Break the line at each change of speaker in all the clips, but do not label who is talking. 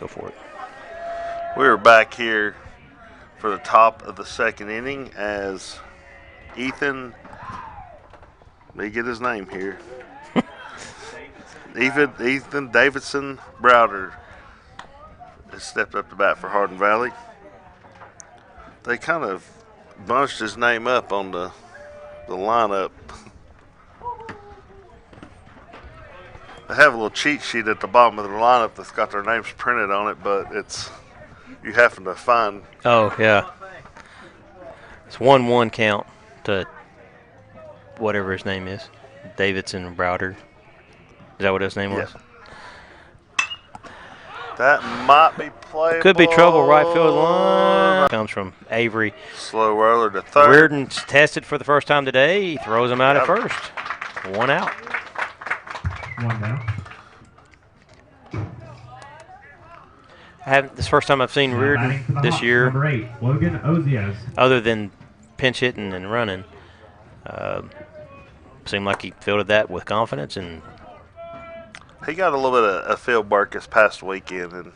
Go for it.
We're back here for the top of the second inning as Ethan, let me get his name here. Ethan Davidson Browder has stepped up to bat for Hardin Valley. They kind of bunched his name up on the lineup. They have a little cheat sheet at the bottom of the lineup that's got their names printed on it, but you happen to find.
Oh, yeah. It's 1-1 count to whatever his name is. Davidson Browder. Is that what his name was?
That might be playable.
Could be trouble. Right field line. Comes from Avery.
Slow roller to third.
Reardon's tested for the first time today. He throws him out at first. 1 out.
1 down.
This is the first time I've seen Reardon this year.
Number 8, Logan Ozias.
Other than pinch hitting and running. Seemed like he fielded that with confidence, and
he got a little bit of field work this past weekend, and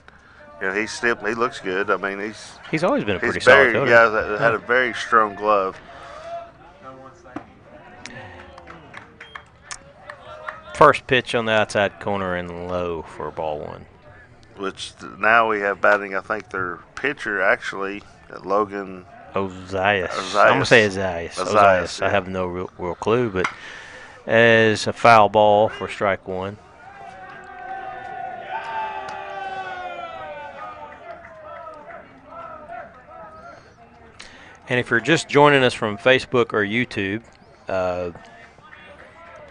he looks good. I mean,
he's always been a pretty solid fielder.
Yeah, had a very strong glove.
First pitch on the outside corner and low for ball 1.
Which now we have batting, I think their pitcher actually, Logan
Ozias. I'm going to say Ozias.
Yeah.
I have no real clue, but as a foul ball for strike 1. And if you're just joining us from Facebook or YouTube,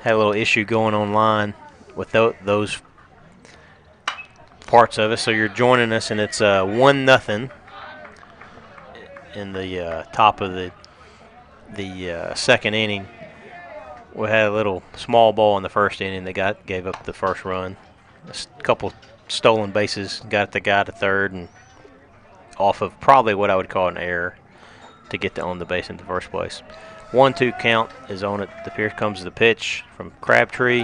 had a little issue going online with those parts of it. So you're joining us, and it's 1-0 in the top of the second inning. We had a little small ball in the first inning. They gave up the first run. A couple stolen bases, got the guy to third, and off of probably what I would call an error to get to own the base in the first place. 1-2 count is on it. Here comes the pitch from Crabtree.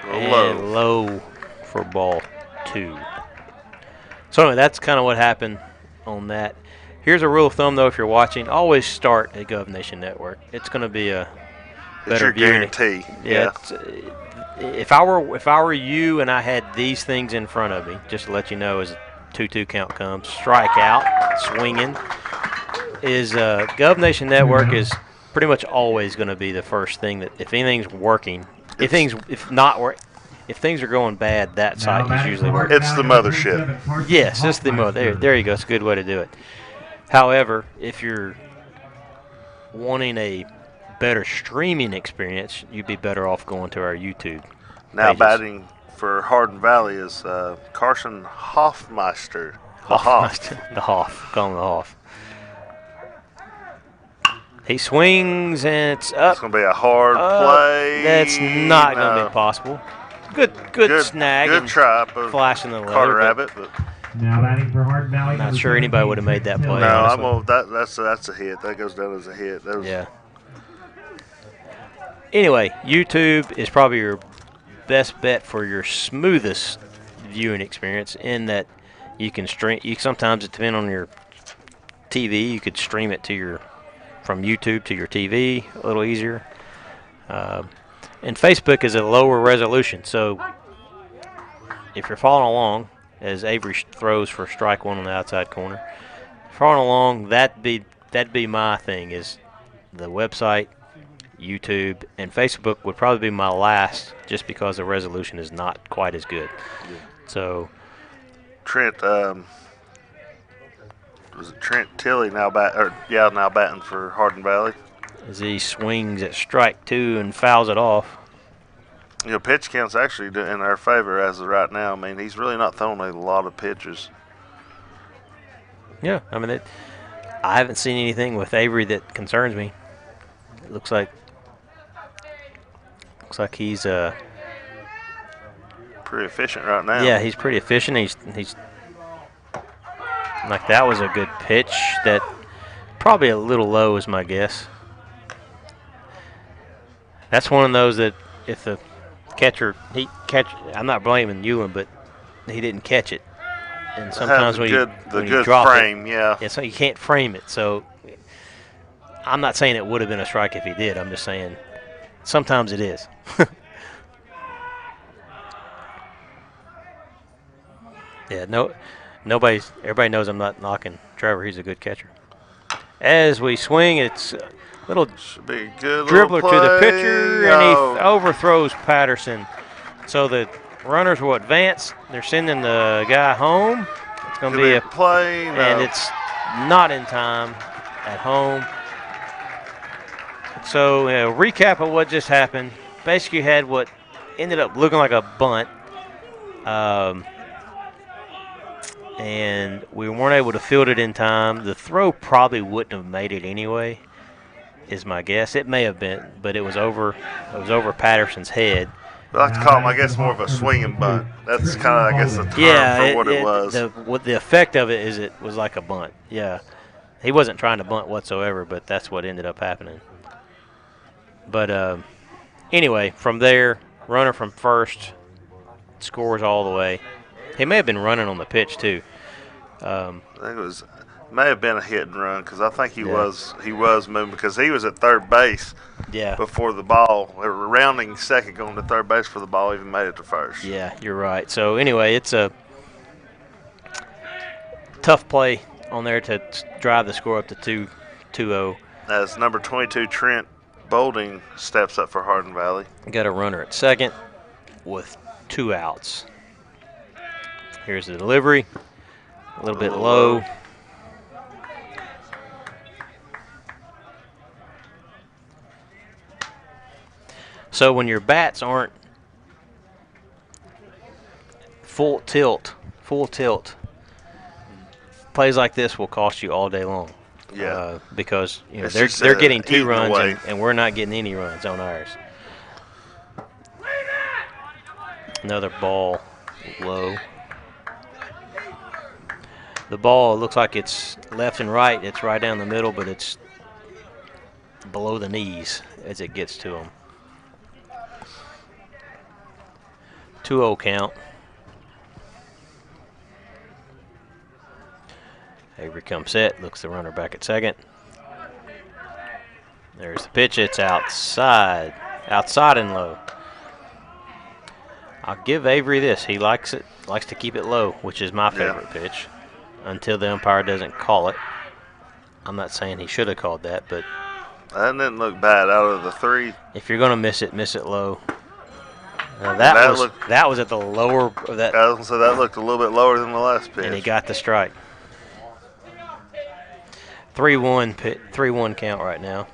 Low for ball 2. So anyway, that's kind of what happened on that. Here's a rule of thumb, though, if you're watching, always start at Gov Nation Network. It's going to be a better viewing.
It's your guarantee.
Yeah. If I were you and I had these things in front of me, just to let you know, as a 2-2 count comes, strike out, swinging, is Gov Nation Network is pretty much always going to be the first thing that, if anything's working, if things are going bad, that site is usually working.
It's the mothership.
Yes, it's the mother. There you go. It's a good way to do it. However, if you're wanting a better streaming experience, you'd be better off going to our YouTube
Now
pages.
batting for Hardin Valley is Carson Hoffmeister.
The Hoff. Call him the Hoff. He swings, and it's up.
It's going to be a hard play.
That's not going to be possible. Good snag.
Good try.
Flashing the
Carter
leather.
Abbott, but
Now batting for Hardin Valley.
Not sure anybody would have made that play.
No, that's a hit. That goes down as a hit.
Yeah. Anyway, YouTube is probably your best bet for your smoothest viewing experience, in that you can stream. Sometimes it depends on your TV. You could stream it to from YouTube to your TV a little easier. And Facebook is a lower resolution, so if you're following along, as Avery throws for strike 1 on the outside corner, following along, that'd be my thing, is the website, YouTube, and Facebook would probably be my last, just because the resolution is not quite as good.
Yeah.
So
Trent, was it Trent Tilley now batting for Hardin Valley?
as he swings at strike 2 and fouls it off.
Pitch count's actually in our favor as of right now. I mean, he's really not throwing a lot of pitches.
Yeah, I mean, I haven't seen anything with Avery that concerns me. It looks like he's
pretty efficient right now.
Yeah, he's pretty efficient. He's like, that was a good pitch. That probably a little low is my guess. That's one of those that if the catcher, I'm not blaming Ewan, but he didn't catch it. and sometimes when
the
you
good
drop
frame,
so you can't frame it. So I'm not saying it would have been a strike if he did. I'm just saying sometimes it is. Yeah, everybody knows I'm not knocking Trevor. He's a good catcher. As we swing, it's a little
should be a good
dribbler
little
to the
play.
pitcher, and he overthrows Patterson. So the runners will advance. They're sending the guy home. It's going to be a
play,
and it's not in time at home. So recap of what just happened. Basically, you had what ended up looking like a bunt. And we weren't able to field it in time. The throw probably wouldn't have made it anyway, is my guess. It may have been, but it was over Patterson's head.
I like to call him, I guess, more of a swinging bunt. That's kind of, I guess, the term for what it was.
The effect of it is it was like a bunt. Yeah, he wasn't trying to bunt whatsoever, but that's what ended up happening. But anyway, from there, runner from first scores all the way. He may have been running on the pitch too.
I think it may have been a hit and run because I think he was moving because he was at third base.
Yeah.
Before the ball, rounding second, going to third base for the ball, even made it to first.
Yeah, you're right. So anyway, it's a tough play on there to drive the score up to 2-0.
As number 22 Trent Bolding steps up for Hardin Valley.
Got a runner at second with 2 outs. Here's the delivery, a little bit low. So when your bats aren't full tilt, plays like this will cost you all day long.
Yeah.
Because they're getting 2 runs and we're not getting any runs on ours. Another ball low. The ball looks like it's left and right. It's right down the middle, but it's below the knees as it gets to them. 2-0 count. Avery comes set, looks the runner back at second. There's the pitch. It's outside and low. I'll give Avery this. He likes to keep it low, which is my favorite pitch. Until the umpire doesn't call it. I'm not saying he should have called that, but
that didn't look bad out of the 3.
If you're going to miss it low. That was at the lower of that.
So that looked a little bit lower than the last pitch.
And he got the strike. 3-1 count right now.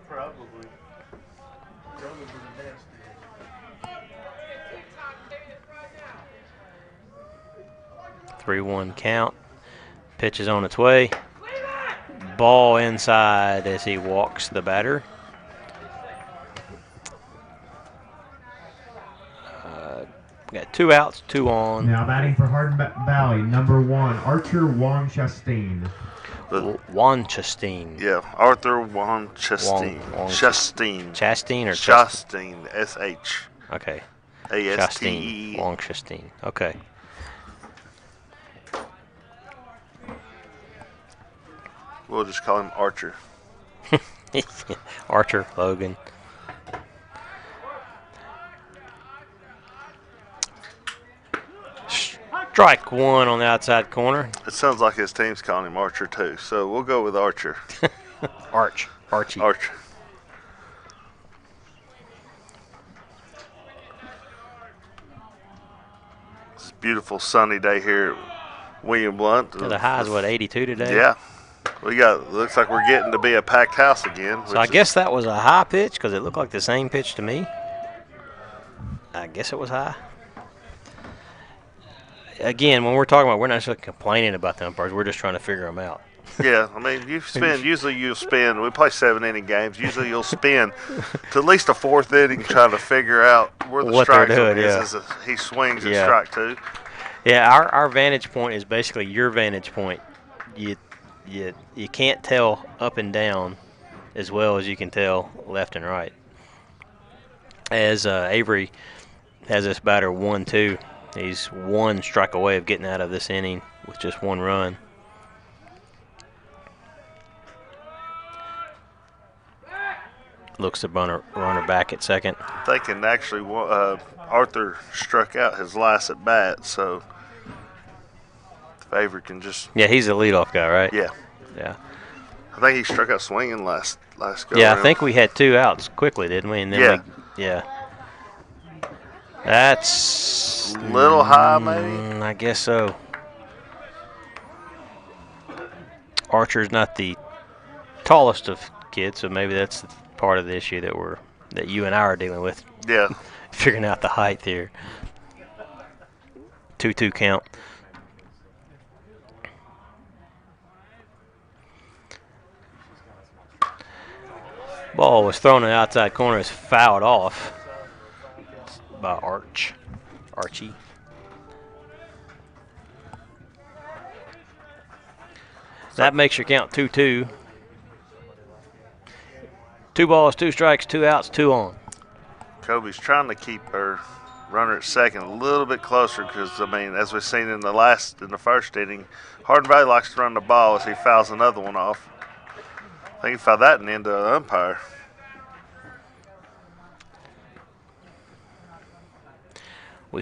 Probably.
3-1 count. Pitch is on its way. Ball inside as he walks the batter. We got 2 outs, 2 on.
Now batting for Hardin Valley, number 1, Archer Wong Chastain.
Wanchestein.
Yeah, Arthur Wong Chastain.
Chastain or
Chastain, S-H.
Okay.
A-S-T-E.
Wong Chastain. Okay.
We'll just call him Archer.
Archer, Logan. Strike 1 on the outside corner.
It sounds like his team's calling him Archer too, so we'll go with Archer.
Archie.
Archer. It's a beautiful sunny day here at William Blount.
The high is, 82 today?
Yeah. Looks like we're getting to be a packed house again.
So I guess that was a high pitch because it looked like the same pitch to me. I guess it was high. Again, when we're talking about, we're not just complaining about the umpires. We're just trying to figure them out.
Yeah, I mean, usually you'll spend, we play 7-inning games. Usually you'll spend to at least a 4th inning trying to figure out where the strike zone is. He swings at strike 2.
Yeah, our vantage point is basically your vantage point. You can't tell up and down as well as you can tell left and right. As Avery has this batter 1-2, He's one strike away of getting out of this inning with just one run. Looks the runner back at second.
Thinking actually Arthur struck out his last at bat, so Avery can just.
Yeah, he's the leadoff guy, right?
Yeah.
Yeah.
I think he struck out swinging last go.
Yeah, I think we had 2 outs quickly, didn't we? And then yeah. That's
a little high, maybe.
I guess so. Archer's not the tallest of kids, so maybe that's part of the issue that you and I are dealing with.
Yeah.
Figuring out the height here. 2-2 count. Ball was thrown in the outside corner. It's fouled off by Archie. That makes your count 2-2. 2 balls, 2 strikes, 2 outs, 2 on.
Kobe's trying to keep her runner at second a little bit closer because, I mean, as we've seen in the first inning, Hardin Valley likes to run the ball as he fouls another one off. I think he fouled that and into an umpire.
We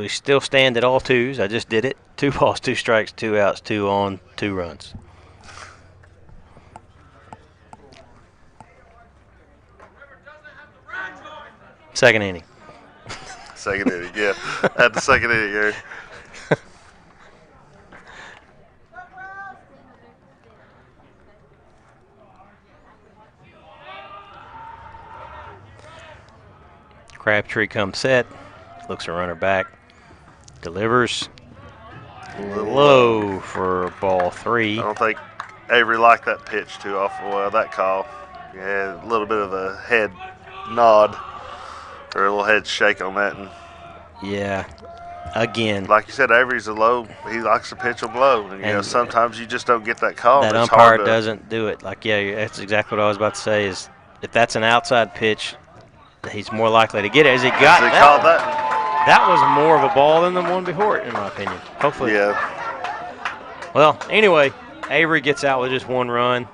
still stand at all 2s. I just did it. 2 balls, 2 strikes, 2 outs, 2 on, 2 runs. Second inning.
Second inning, yeah. At the second inning, Gary.
Crabtree comes set. Looks a runner back. Delivers. Low for ball 3.
I don't think Avery liked that pitch too awful well, that call. Yeah, a little bit of a head nod or a little head shake on that. And
yeah, again.
Like you said, Avery's he likes to pitch them low. And, you know, sometimes you just don't get that call.
That umpire doesn't do it. Like, yeah, that's exactly what I was about to say is if that's an outside pitch, he's more likely to get it. As he got that. That was more of a ball than the one before it, in my opinion. Hopefully.
Yeah.
Well, anyway, Avery gets out with just 1 run.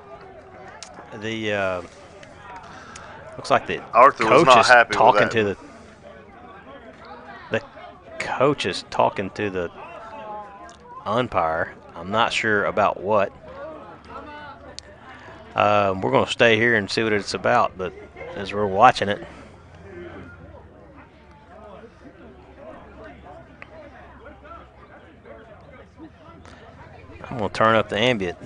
Looks like the
Arthur
coach
was not
is
happy
talking
with
to the coach is talking to the umpire. I'm not sure about what. We're going to stay here and see what it's about, but as we're watching it. I'm going to turn up the ambient.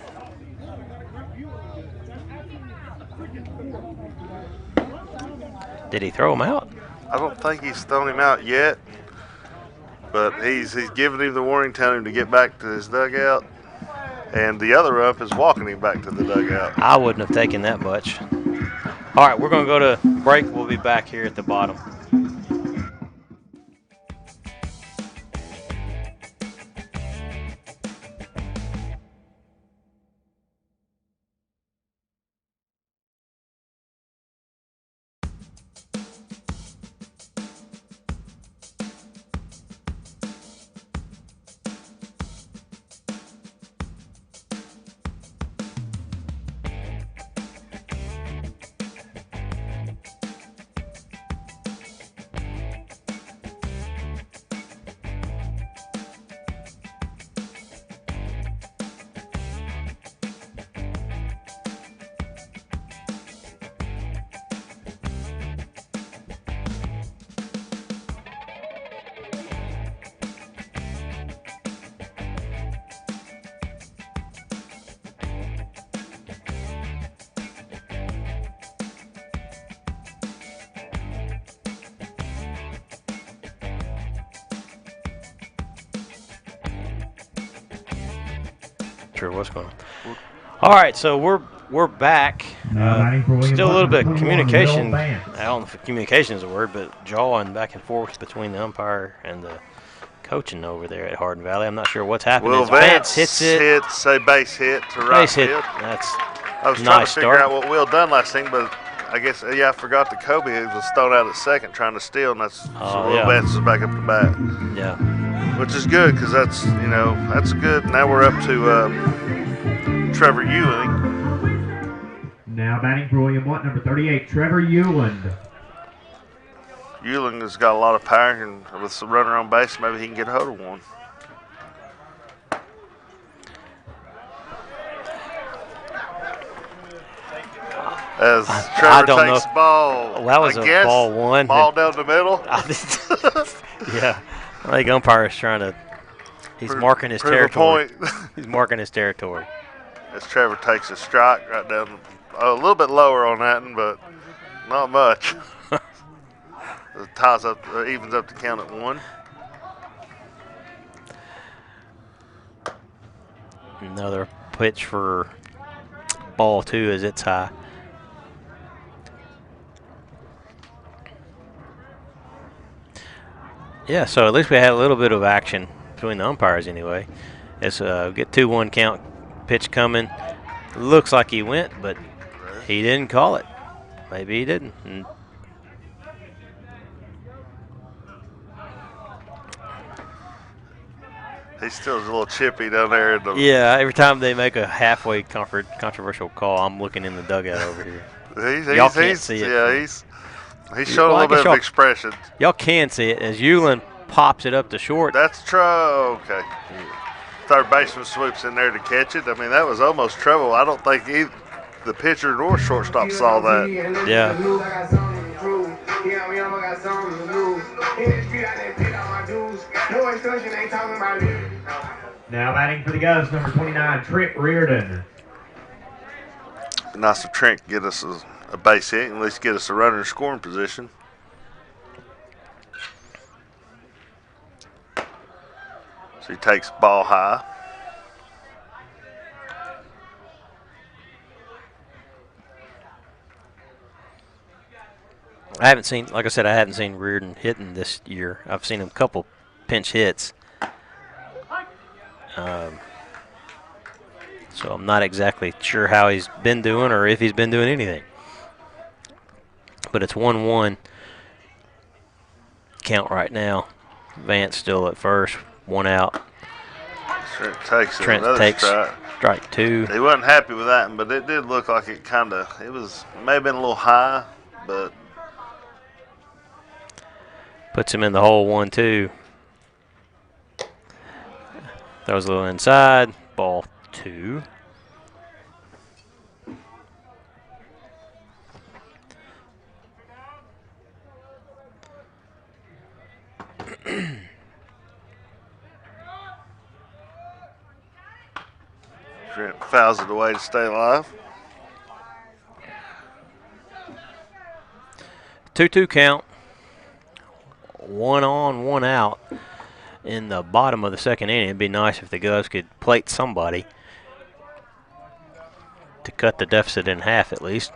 Did he throw him out?
I don't think he's thrown him out yet, but he's giving him the warning, telling him to get back to his dugout, and the other ump is walking him back to the dugout.
I wouldn't have taken that much. All right, we're going to go to break. We'll be back here at the bottom. What's going on? All right, so we're back. Still a little bit of communication. I don't know if communication is a word, but jawing back and forth between the umpire and the coaching over there at Hardin Valley. I'm not sure what's happening.
Will Vance hits a base hit to right
base hit.
Field.
I
was trying to figure out what Will done last thing, but I guess I forgot that Kobe was thrown out at second trying to steal, and that's so Will Vance is back up the bat.
Yeah.
which is good because that's good. Now we're up to Trevor Ewing.
Now batting for William Blount, number 38, Trevor Euland.
Ewing has got a lot of power, and with some runner on base, maybe he can get a hold of one. As Trevor takes the ball.
Well, that was a ball one.
Ball down the middle.
Yeah. I think umpire is trying to. He's marking his territory. He's marking his territory.
As Trevor takes a strike right down, a little bit lower on that one, but not much. It ties up, evens up the count at 1.
Another pitch for ball 2 as it's high. Yeah, so at least we had a little bit of action between the umpires anyway. It's get 2-1 count, pitch coming. Looks like he went, but he didn't call it. Maybe he didn't. And
he's still a little chippy down there.
Yeah, every time they make a halfway controversial call, I'm looking in the dugout over here. Y'all can't see it.
Yeah, he's showing a little bit of expression.
Y'all can see it as Euland pops it up to short.
That's true. Okay. Third baseman swoops in there to catch it. I mean, that was almost trouble. I don't think either the pitcher nor shortstop saw that.
Yeah.
Now batting for the Govs, number 29, Trent Reardon.
Nice if Trent could get us a base hit, and at least get us a runner in scoring position. So he takes ball high.
I haven't seen, like I said, I haven't seen Reardon hitting this year. I've seen him a couple pinch hits. So I'm not exactly sure how he's been doing or if he's been doing anything. But it's 1-1 count right now. Vance still at first, 1 out.
Trent takes
strike 2.
He wasn't happy with that one, but it did look like it may have been a little high, but
puts him in the hole 1-2. Throws a little inside, ball 2.
Trent fouls it away to stay alive.
2-2 count. 1 on, 1 out in the bottom of the second inning. It'd be nice if the Govs could plate somebody to cut the deficit in half at least.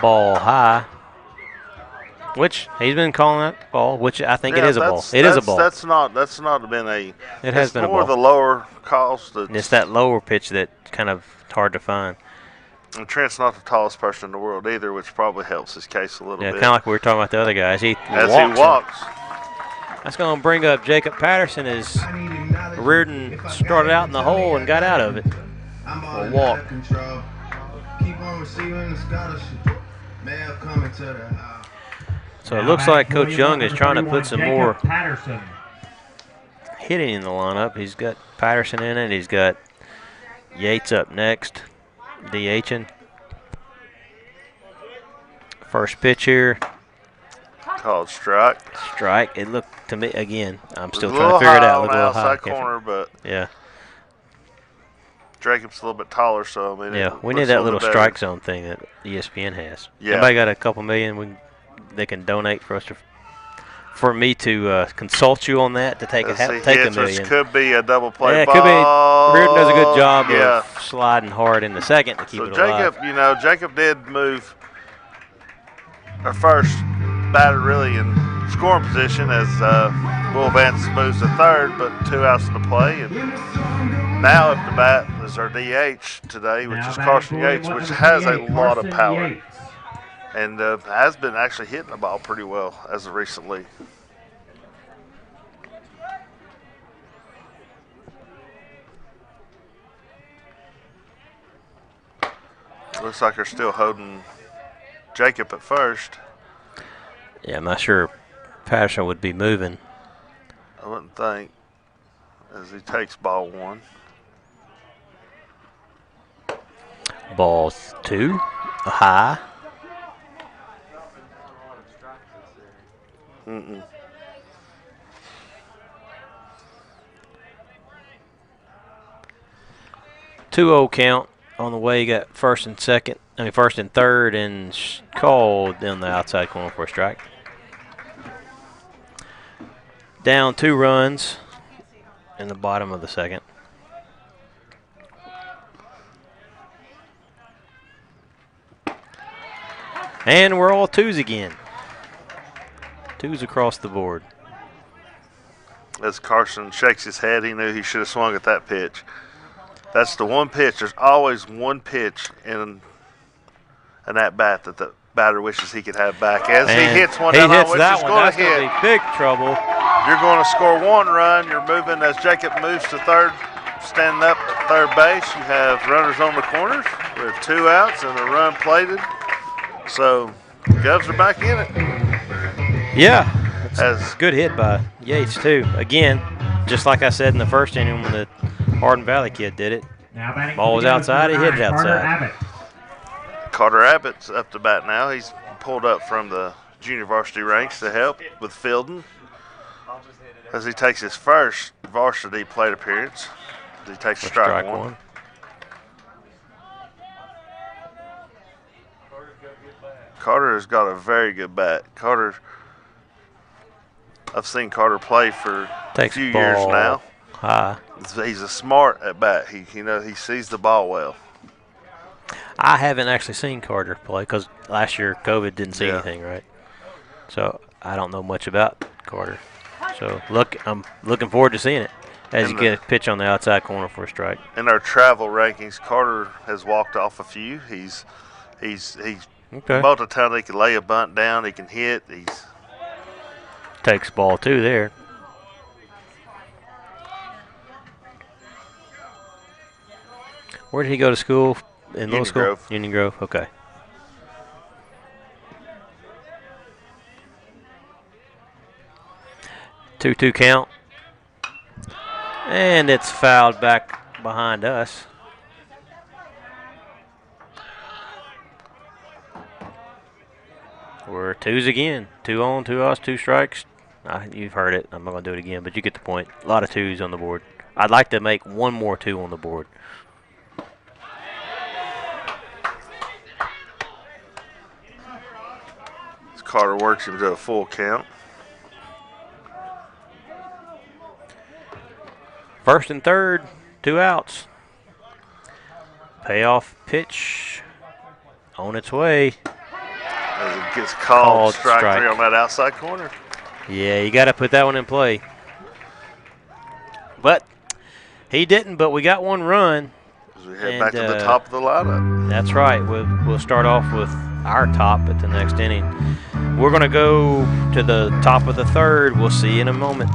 Ball high, which he's been calling that ball, which I think it is a ball. It is a ball.
That's not been a.
It has been a ball.
More the lower calls.
It's that lower pitch that kind of hard to find.
And Trent's not the tallest person in the world either, which probably helps his case a little bit.
Yeah, kind of like we were talking about the other guys. He
walks.
That's going to bring up Jacob Patterson as Reardon started out in the hole and got out of it. A walk. So it looks like Coach Young is trying to put some more hitting in the lineup. He's got Patterson in it. He's got Yates up next, DHing. First pitch here.
Called strike.
Strike. It looked to me, again, I'm still trying to figure it out.
On the outside corner, but
yeah.
Jacob's a little bit taller, so I mean.
Yeah, we need that little strike zone thing that ESPN has. Yeah. Anybody got a couple million they can donate for me to consult you on that to take a million.
Which could be a double play
ball. Could be. Reardon does a good job of sliding hard in the second to keep it alive.
So Jacob did move our first batter really in scoring position as Will Vance moves to third, but 2 outs in the play. And now up to bat is our DH today, which is Carson Yates, which has a lot of power. And has been actually hitting the ball pretty well as of recently. Looks like they're still holding Jacob at first.
Yeah, I'm not sure Patterson would be moving.
I wouldn't think, as he takes ball 1.
Ball 2, high.
Mm-mm.
Two-0 count on the way. You got first and third, and called down the outside corner for a strike. Down 2 runs in the bottom of the second. And we're all 2s again. 2s across the board.
As Carson shakes his head, he knew he should have swung at that pitch. That's the one pitch. There's always one pitch in an at-bat that the batter wishes he could have back. As he hits one,
he hits that
one.
That's going to be big trouble.
You're going to score 1 run. You're moving as Jacob moves to third, standing up at third base. You have runners on the corners with 2 outs and a run plated. So, Govs are back in it.
Yeah. That's a good hit by Yates, too. Again, just like I said in the first inning when the Hardin Valley kid did it. Ball was outside, he hit it outside.
Carter Abbott's up to bat now. He's pulled up from the junior varsity ranks to help with fielding as he takes his first varsity plate appearance. He takes strike 1. Carter has got a very good bat. I've seen Carter play for a few years now.
High.
He's a smart at bat. He sees the ball well.
I haven't actually seen Carter play because last year COVID didn't see anything, right? So I don't know much about Carter. So I'm looking forward to seeing it as you get a pitch on the outside corner for a strike.
In our travel rankings, Carter has walked off a few. He's multi-talented. He can lay a bunt down. He can hit.
Takes ball 2 there. Where did he go to school? In middle school?
Grove.
Union Grove, okay. Two count. And it's fouled back behind us. We're 2s again. 2 on, 2 outs, 2 strikes. You've heard it. I'm not going to do it again, but you get the point. A lot of 2s on the board. I'd like to make 1 more 2 on the board.
Carter works him to a full count.
First and third, 2 outs. Payoff pitch on its way.
As it gets called strike 3 on that outside corner.
Yeah, you got to put that one in play. But he didn't, but we got 1 run.
As we head back to the top of the lineup.
That's right. We'll start off with our top at the next inning. We're going to go to the top of the third. We'll see you in a moment.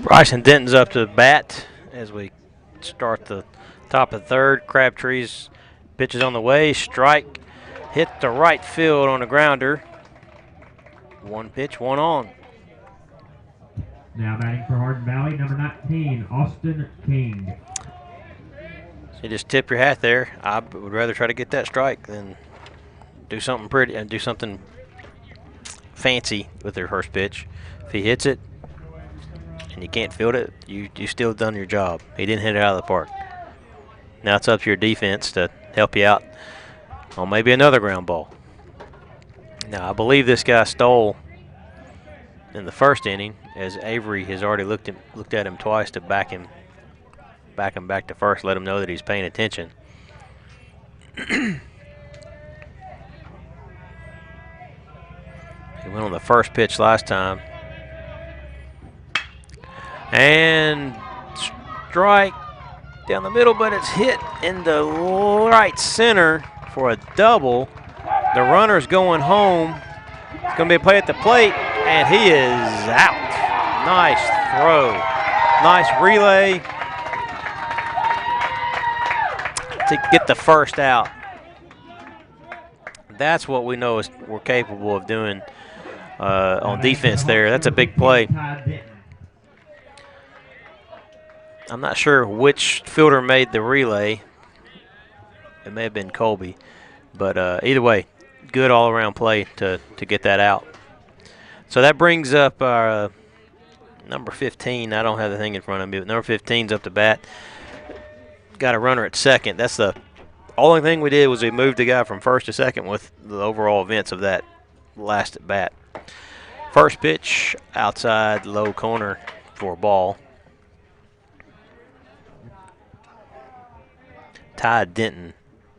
Bryson Denton's up to bat as we start the top of the third. Crabtree's pitches on the way. Strike hit the right field on a grounder. One pitch, one on.
Now batting for Hardin Valley, number 19, Austin King.
So you just tip your hat there. I would rather try to get that strike than do something pretty and do something fancy with their first pitch. If he hits it and you can't field it, you still done your job. He didn't hit it out of the park. Now it's up to your defense to help you out on maybe another ground ball. Now I believe this guy stole in the first inning, as Avery has already looked at him twice to back him back to first, let him know that he's paying attention. He went on the first pitch last time. And strike down the middle, but it's hit in the right center for a double. The runner's going home. It's going to be a play at the plate, and he is out. Nice throw. Nice relay to get the first out. That's what we know we're capable of doing on defense there. That's a big play. I'm not sure which fielder made the relay. It may have been Colby. But either way, good all-around play to get that out. So that brings up our number 15. I don't have the thing in front of me, but number 15's up to bat. Got a runner at second. That's the only thing we did was we moved the guy from first to second with the overall events of that last at bat. First pitch, outside low corner for a ball. Ty Denton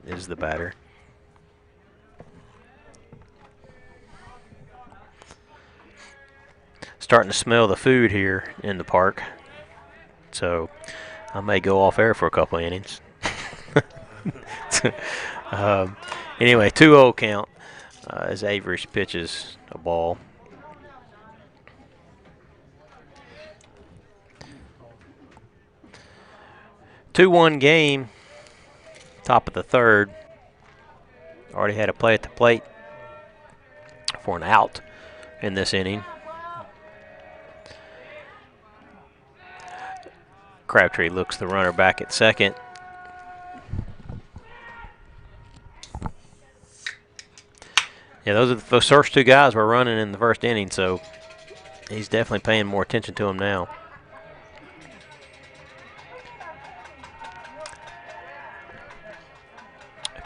is the batter. Starting to smell the food here in the park, so I may go off air for a couple innings. Anyway, 2-0 count as Avery pitches a ball. Two-one game, top of the third. Already had a play at the plate for an out in this inning. Crabtree looks the runner back at second. Yeah, those first two guys were running in the first inning, so he's definitely paying more attention to them now.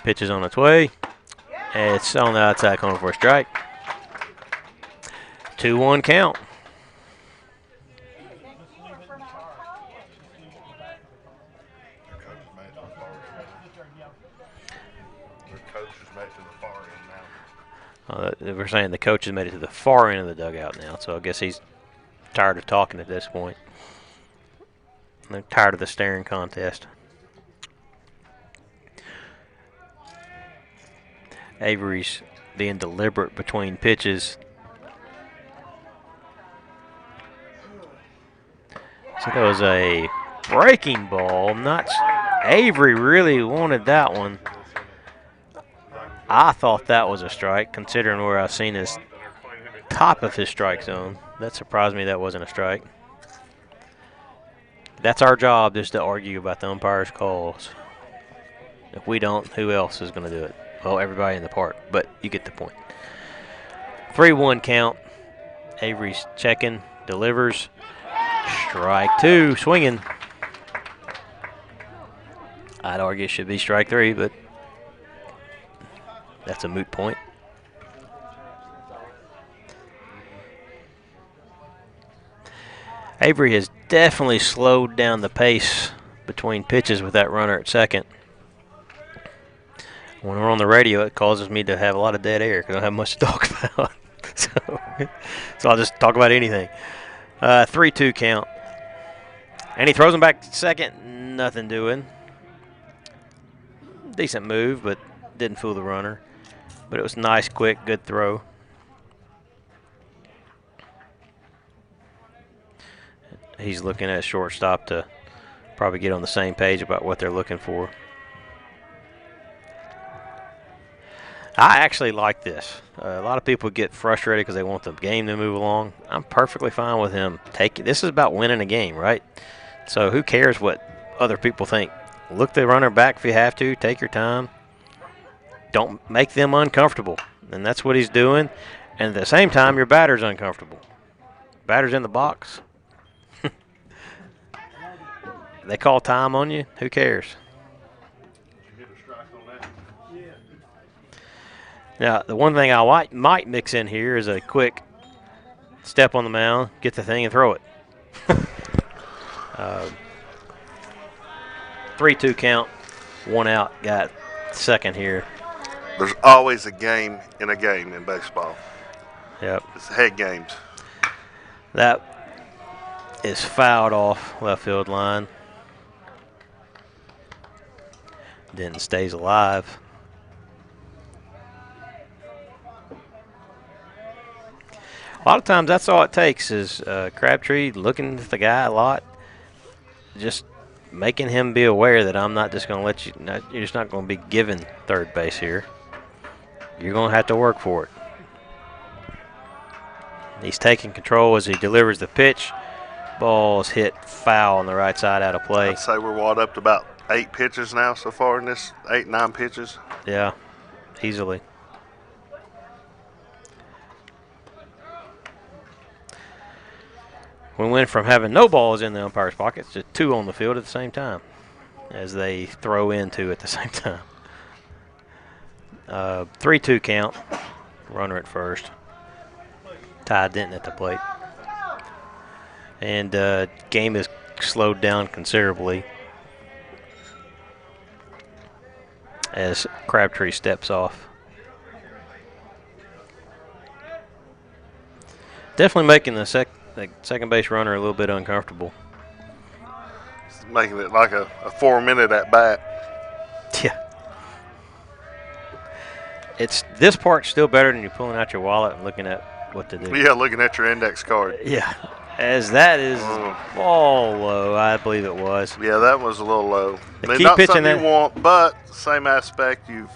Pitch is on its way. It's on the outside corner for a strike. 2-1 count. We're saying the coach has made it to the far end of the dugout now, so I guess he's tired of talking at this point. They're tired of the staring contest. Avery's being deliberate between pitches. So that was a breaking ball. Avery really wanted that one. I thought that was a strike, considering where I've seen his top of his strike zone. That surprised me that wasn't a strike. That's our job, just to argue about the umpire's calls. If we don't, who else is going to do it? Well, everybody in the park, but you get the point. 3-1 count. Avery's checking, delivers. Strike two, swinging. I'd argue it should be strike three, but that's a moot point. Avery has definitely slowed down the pace between pitches with that runner at second. When we're on the radio, it causes me to have a lot of dead air because I don't have much to talk about. so I'll just talk about anything. 3-2 count. And he throws him back to second. Nothing doing. Decent move, but didn't fool the runner. But it was nice, quick, good he's looking at shortstop to probably get on the same page about what they're looking for. I actually like this. A lot of people get frustrated because they want the game to move along. I'm perfectly fine with him taking. This is about winning a game, right? So who cares what other people think? Look the runner back if you have to. Take your time. Don't make them uncomfortable. And that's what he's doing. And at the same time, your batter's uncomfortable. Batter's in the box. They call time on you. Who cares? Now, the one thing I might mix in here is a quick step on the mound, get the thing, and throw it. 3-2 count, 1 out, got second here.
There's always a game in baseball.
Yep.
It's head games.
That is fouled off left field line. Denton stays alive. A lot of times that's all it takes is Crabtree looking at the guy a lot, just making him be aware that I'm not just going to let you, you're just not going to be given third base here. You're going to have to work for it. He's taking control as he delivers the pitch. Ball's hit foul on the right side out of play.
I'd say we're up to about 8 pitches now so far in this, 8, 9 pitches.
Yeah, easily. We went from having no balls in the umpire's pockets to 2 on the field at the same time as they throw in 2 at the same time. 3-2 count, runner at first. Ty Denton at the plate. And game is slowed down considerably as Crabtree steps off. Definitely making the second base runner a little bit uncomfortable.
It's making it like a 4-minute at bat.
Yeah. This part's still better than you pulling out your wallet and looking at what to do.
Yeah, looking at your index card.
Yeah. As that is ball low, I believe it was.
Yeah, that was a little low.
Keep
not
pitching
something
that.
you want, but same aspect.
Now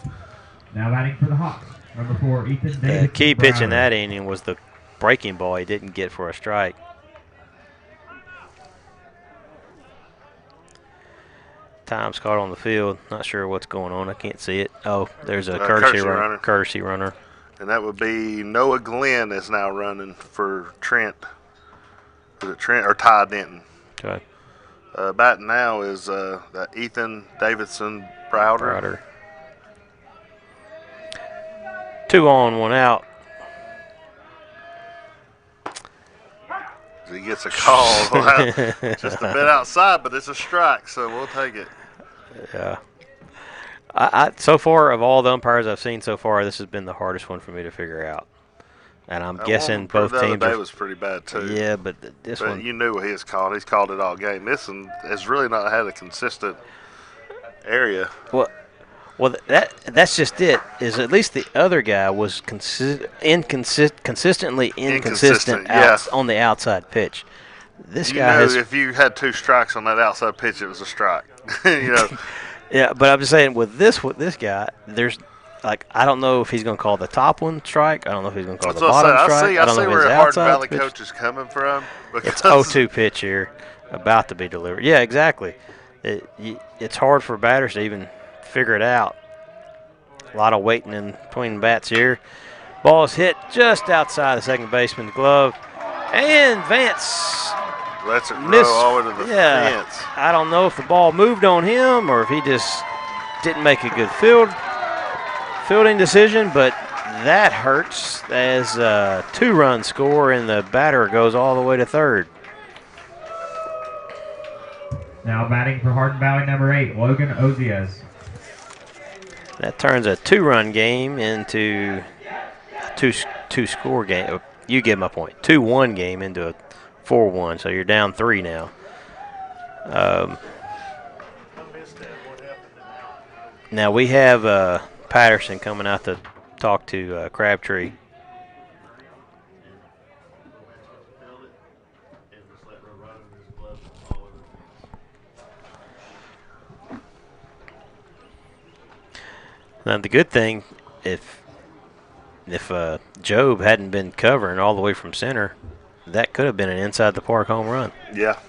batting for the Hawks, number 4, Ethan Davis.
Key pitch in that inning was the breaking ball he didn't get for a strike. Time's caught on the field. Not sure what's going on. I can't see it. Oh, there's a courtesy runner.
And that would be Noah Glenn is now running for Trent. Is it Trent or Ty Denton?
Okay.
Batting now is that Ethan Davidson Browder.
2 on, 1 out.
He gets a call. Just a bit outside, but it's a strike, so we'll take it.
Yeah. I so far, of all the umpires I've seen so far, this has been the hardest one for me to figure out. And I'm guessing both teams.
The other day was pretty bad too.
Yeah, but this one.
You knew what he has called. He's called it all game. This one has really not had a consistent area.
Well, that's just it. Is at least the other guy was consistently inconsistent on the outside pitch. This guy has.
If you had 2 strikes on that outside pitch, it was a strike.
Yeah, but I'm just saying with this guy, there's I don't know if he's going to call the top one strike. I don't know if he's going to call the bottom strike.
I see where Hardin Valley coach is coming from.
It's 0-2 pitch here, about to be delivered. Yeah, exactly. It's hard for batters to even figure it out. A lot of waiting in between bats here. Ball is hit just outside the second baseman's glove, and Vance
lets it roll over to the fence.
I don't know if the ball moved on him or if he just didn't make a good fielding decision, but that hurts as a 2-run score, and the batter goes all the way to third.
Now batting for Hardin Valley, number 8, Logan Ozias.
That turns a 2-run game into a two-score game. You get my point. 2-1 game into a 4-1, so you're down 3 now. Now we have Patterson coming out to talk to Crabtree. Now the good thing, if Job hadn't been covering all the way from center, that could have been an inside the park home run.
Yeah.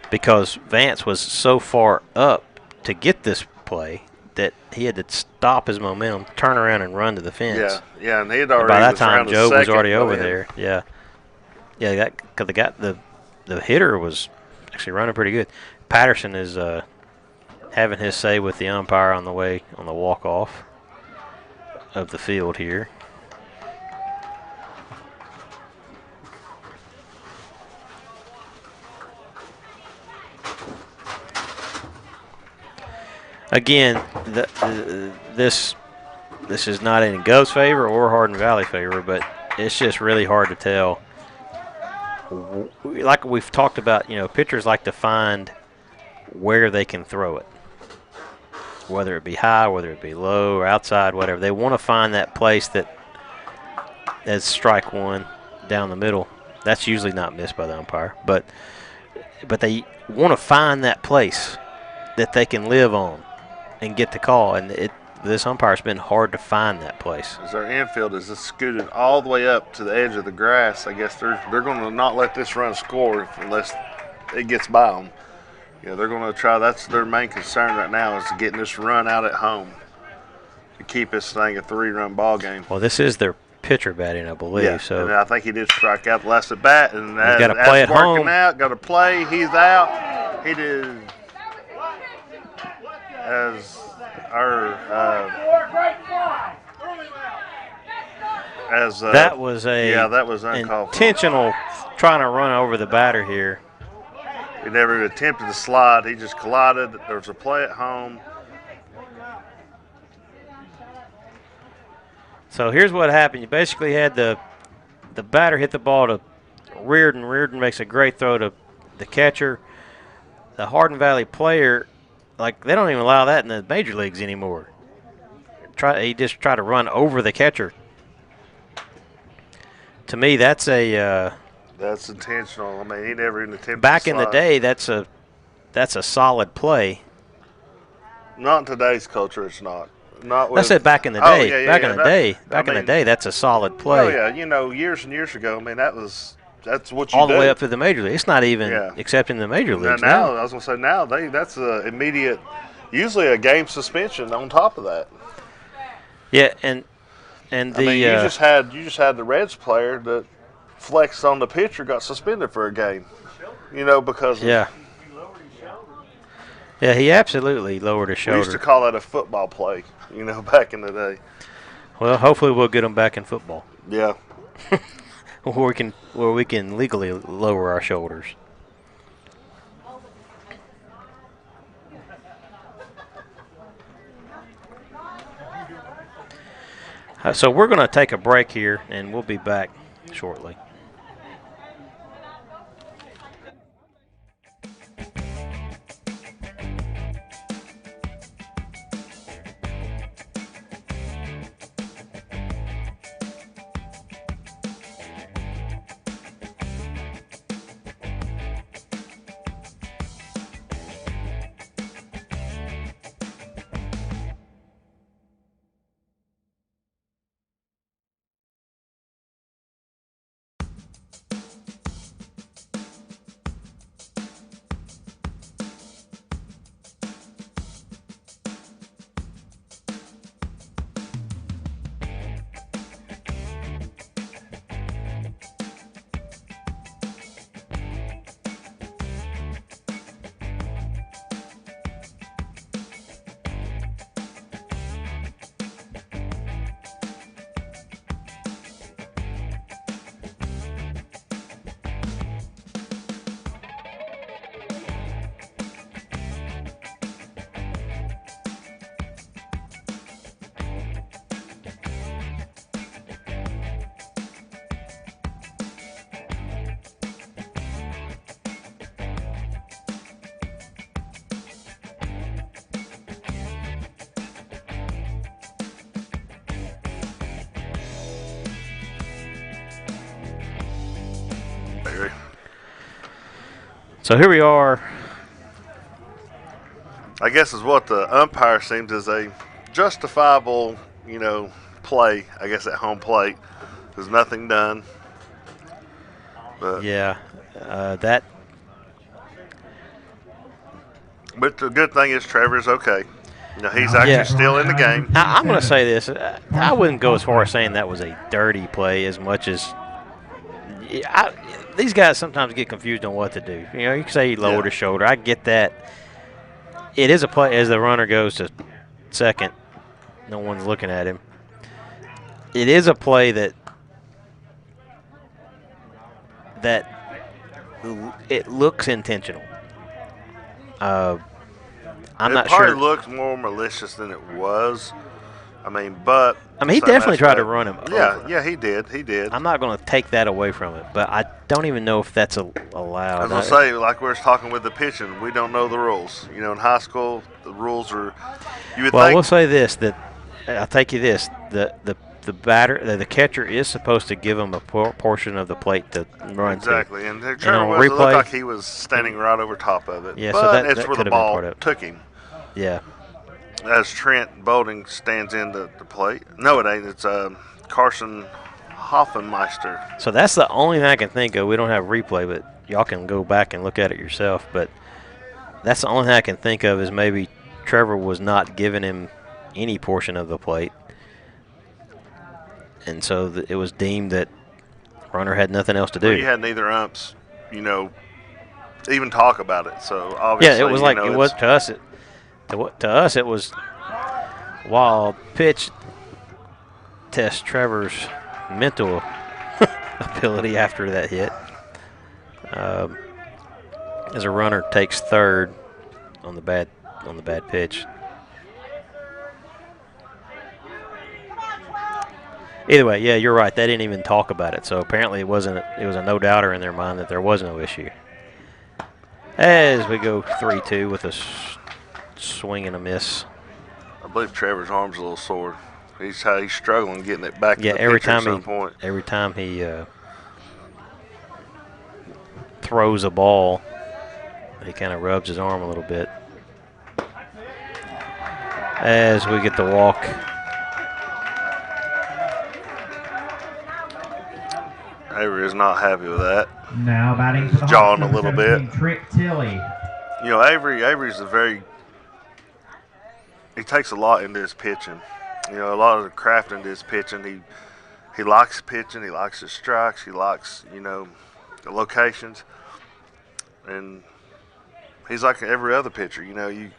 Because Vance was so far up to get this play that he had to stop his momentum, turn around, and run to the fence.
Yeah, yeah, and he had
And
already.
by that
was
time,
around the
Job was
second
already over
then.
there. Yeah, yeah. Because the hitter was actually running pretty good. Patterson is having his say with the umpire on the walk off of the field here. Again, this is not in Gov's favor or Hardin Valley favor, but it's just really hard to tell. Like we've talked about, pitchers like to find where they can throw it, whether it be high, whether it be low, or outside, whatever. They want to find that place that as strike one down the middle. That's usually not missed by the umpire, but they want to find that place that they can live on and get the call. And this umpire's been hard to find that place.
As our infield is just scooted all the way up to the edge of the grass, I guess they're going to not let this run score unless it gets by them. They're going to try. That's their main concern right now is getting this run out at home to keep this thing a 3-run ball game.
Well, this is their pitcher batting, I believe.
Yeah,
so
and I think he did strike out the last at bat, and
got to play at
working
home.
out, got to play. He's out. He did as our
that was
that was uncalled for.
Intentional trying to run over the batter here.
He never attempted to slide. He just collided. There was a play at home.
So here's what happened. You basically had the batter hit the ball to Reardon. Reardon makes a great throw to the catcher. The Hardin Valley player, they don't even allow that in the major leagues anymore. He just tried to run over the catcher. To me, that's
that's intentional. I mean, he never even attempted.
Back
to
in the
slide.
day, that's a solid play.
Not in today's culture, it's not. Not with,
I said back in the
Oh,
day.
yeah, yeah,
back
yeah,
in the day. Back in the day, that's a solid play.
Oh yeah, years and years ago. I mean, that's what you
all the
do.
way up to the major league. It's not even accepting the major leagues
now. I was gonna say now that's a immediate, usually a game suspension on top of that.
Yeah, and
I mean, you just had the Reds player that flexed on the pitcher got suspended for a game. Because
yeah, he absolutely lowered his shoulder.
We used to call that a football play. Back in the day.
Well, hopefully we'll get them back in football.
Yeah.
where we can legally lower our shoulders. So we're going to take a break here, and we'll be back shortly. So here we are.
I guess is what the umpire seems as they justifiable, play, I guess, at home plate. There's nothing done. But,
Yeah,
but the good thing is Trevor's okay. He's actually still in the game.
I'm going to say this. I wouldn't go as far as saying that was a dirty play as much as these guys sometimes get confused on what to do. You can say he lowered his shoulder. I get that. It is a play as the runner goes to second. No one's looking at him. It is a play that it looks intentional. I'm not sure.
It probably looked more malicious than it was. But
he definitely tried to run him.
Yeah, he did.
I'm not going to take that away from it, but I don't even know if that's allowed.
I was going to say, like we were talking with the pitching, we don't know the rules. In high school, the rules are.
I will say this: that I'll take you this: the catcher is supposed to give him a portion of the plate to run
exactly,
to.
And Trevor looked like he was standing right over top of it.
Yeah,
but
so
it's where the ball took him.
Yeah.
As Trent Bolding stands in the plate. No, it ain't. It's Carson Hoffenmeister.
So that's the only thing I can think of. We don't have replay, but y'all can go back and look at it yourself. But that's the only thing I can think of is maybe Trevor was not giving him any portion of the plate. And so it was deemed that runner had nothing else to do.
Well, you had neither umps, even talk about it. So obviously,
yeah, it was it was to us. To us, it was wild pitch. Test Trevor's mental ability after that hit. As a runner takes third on the bad pitch. Either way, yeah, you're right. They didn't even talk about it. So apparently it was a no-doubter in their mind that there was no issue. As we go 3-2 with a swing and a miss.
I believe Trevor's arm's a little sore. He's struggling getting it back to the
every
pitcher
time
at some point.
Every time he throws a ball, he kind of rubs his arm a little bit. As we get the walk.
Avery is not happy with that.
Now batting
He's jawing a little bit.
Trent Tilley.
Avery's he takes a lot into his pitching. A lot of the craft into his pitching. He likes pitching. He likes his strikes. He likes, the locations. And he's like every other pitcher. You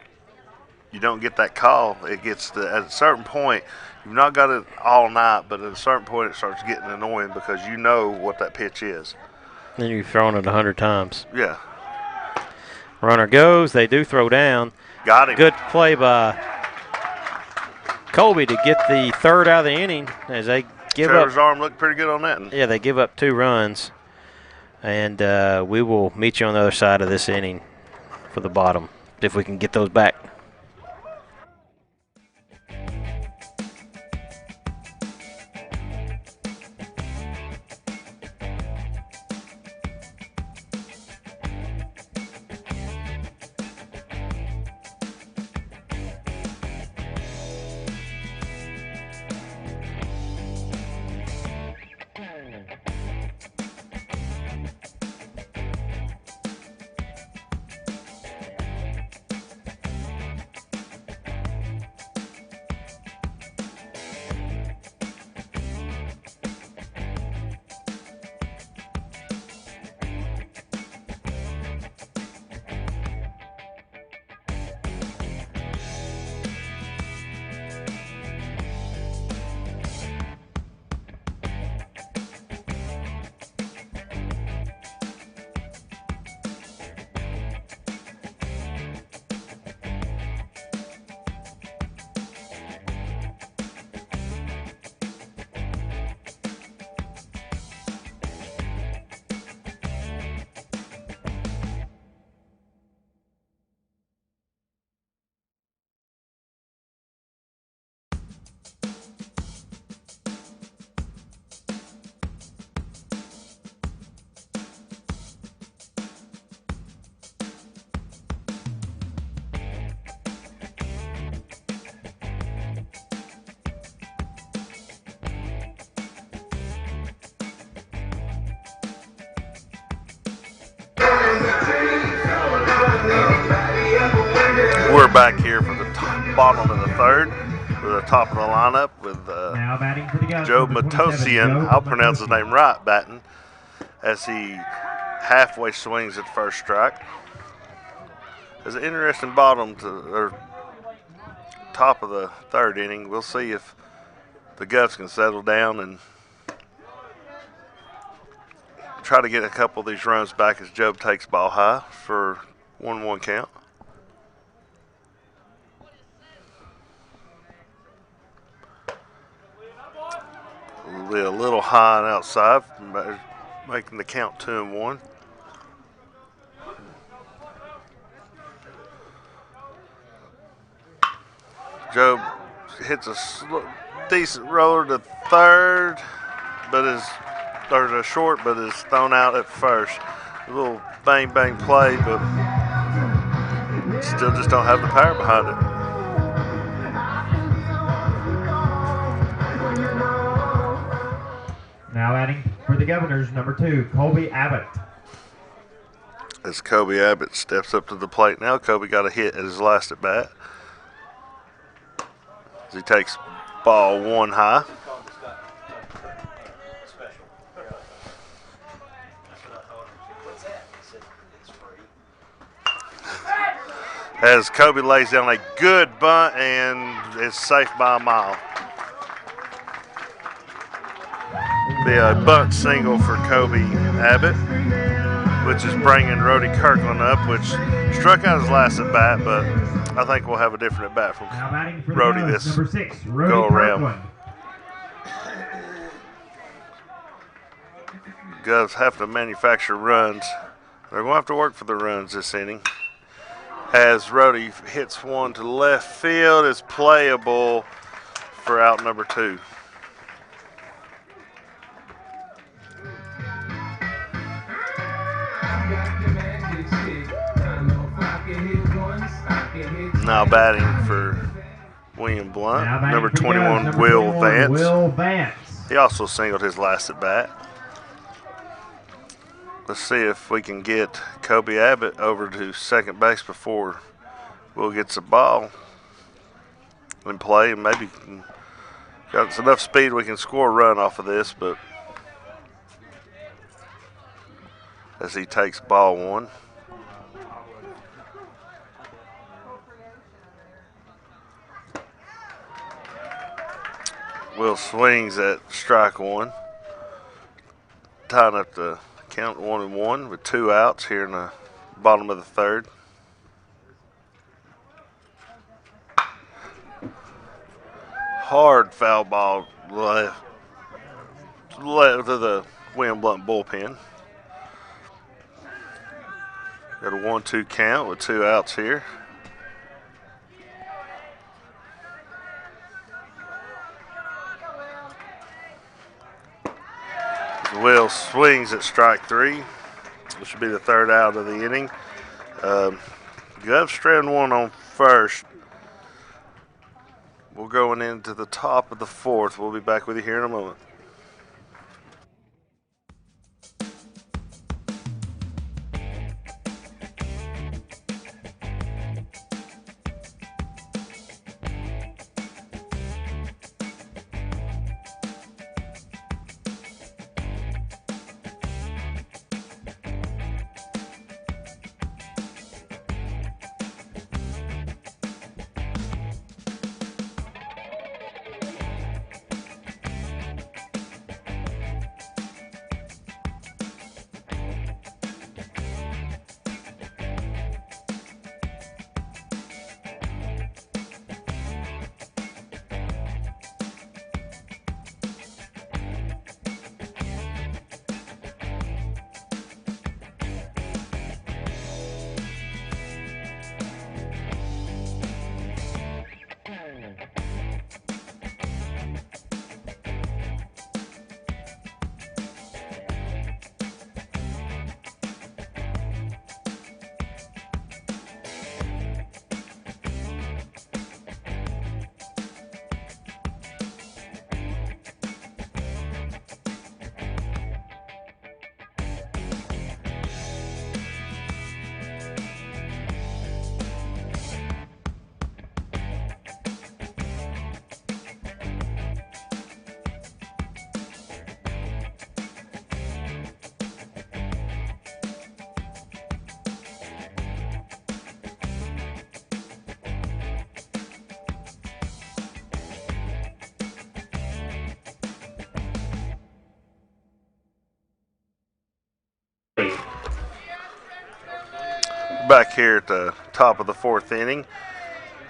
don't get that call. It gets at a certain point. You've not got it all night, but at a certain point it starts getting annoying because you know what that pitch is.
And you've thrown it 100 times.
Yeah.
Runner goes. They do throw down.
Got him.
Good play by Colby to get the third out of the inning as they give
Trevor's arm looked pretty good on that.
Yeah, they give up 2 runs. And we will meet you on the other side of this inning for the bottom if we can get those back.
back here for the bottom of the third, for the top of the lineup with
Now batting for the Govs,
Joe
number 27,
Matosian.
Joe
I'll pronounce his
Matosian.
name right, batting, as he halfway swings at first strike. There's an interesting bottom to or top of the third inning. We'll see if the Govs can settle down and try to get a couple of these runs back as Job takes ball high for 1-1 count. Will be a little high and outside, making the count 2-1. Job hits a decent roller to third, but is to short, but is thrown out at first. A little bang bang play, but still just don't have the power behind it.
Now batting for the Governors, number 2, Colby Abbott.
As Kobe Abbott steps up to the plate now, Kobe got a hit at his last at bat. As he takes ball 1 high. As Kobe lays down a good bunt and is safe by a mile. Be a bunt single for Kobe Abbott, which is bringing Rody Kirkland up, which struck out his last at bat, but I think we'll have a different at bat from
Now batting for the
Rody
Govs,
this
number 6, Rody
go around.
Kirkland.
Govs have to manufacture runs. They're going to have to work for the runs this inning. As Rody hits one to left field, is playable for out number 2. Now batting for William Blount,
Now batting
number
for the
21,
Govs, number
Will
21,
Vance.
Will Vance.
He also singled his last at bat. Let's see if we can get Kobe Abbott over to second base before Will gets the ball in play, and maybe got enough speed we can score a run off of this, but as he takes ball 1. Will swings at strike 1, tying up the count 1-1 with 2 outs here in the bottom of the third. Hard foul ball left to the William Blount bullpen. Got a 1-2 count with 2 outs here. Will swings at strike 3. This should be the third out of the inning. Govs stranding 1 on first. We're going into the top of the 4th. We'll be back with you here in a moment. Back here at the top of the fourth inning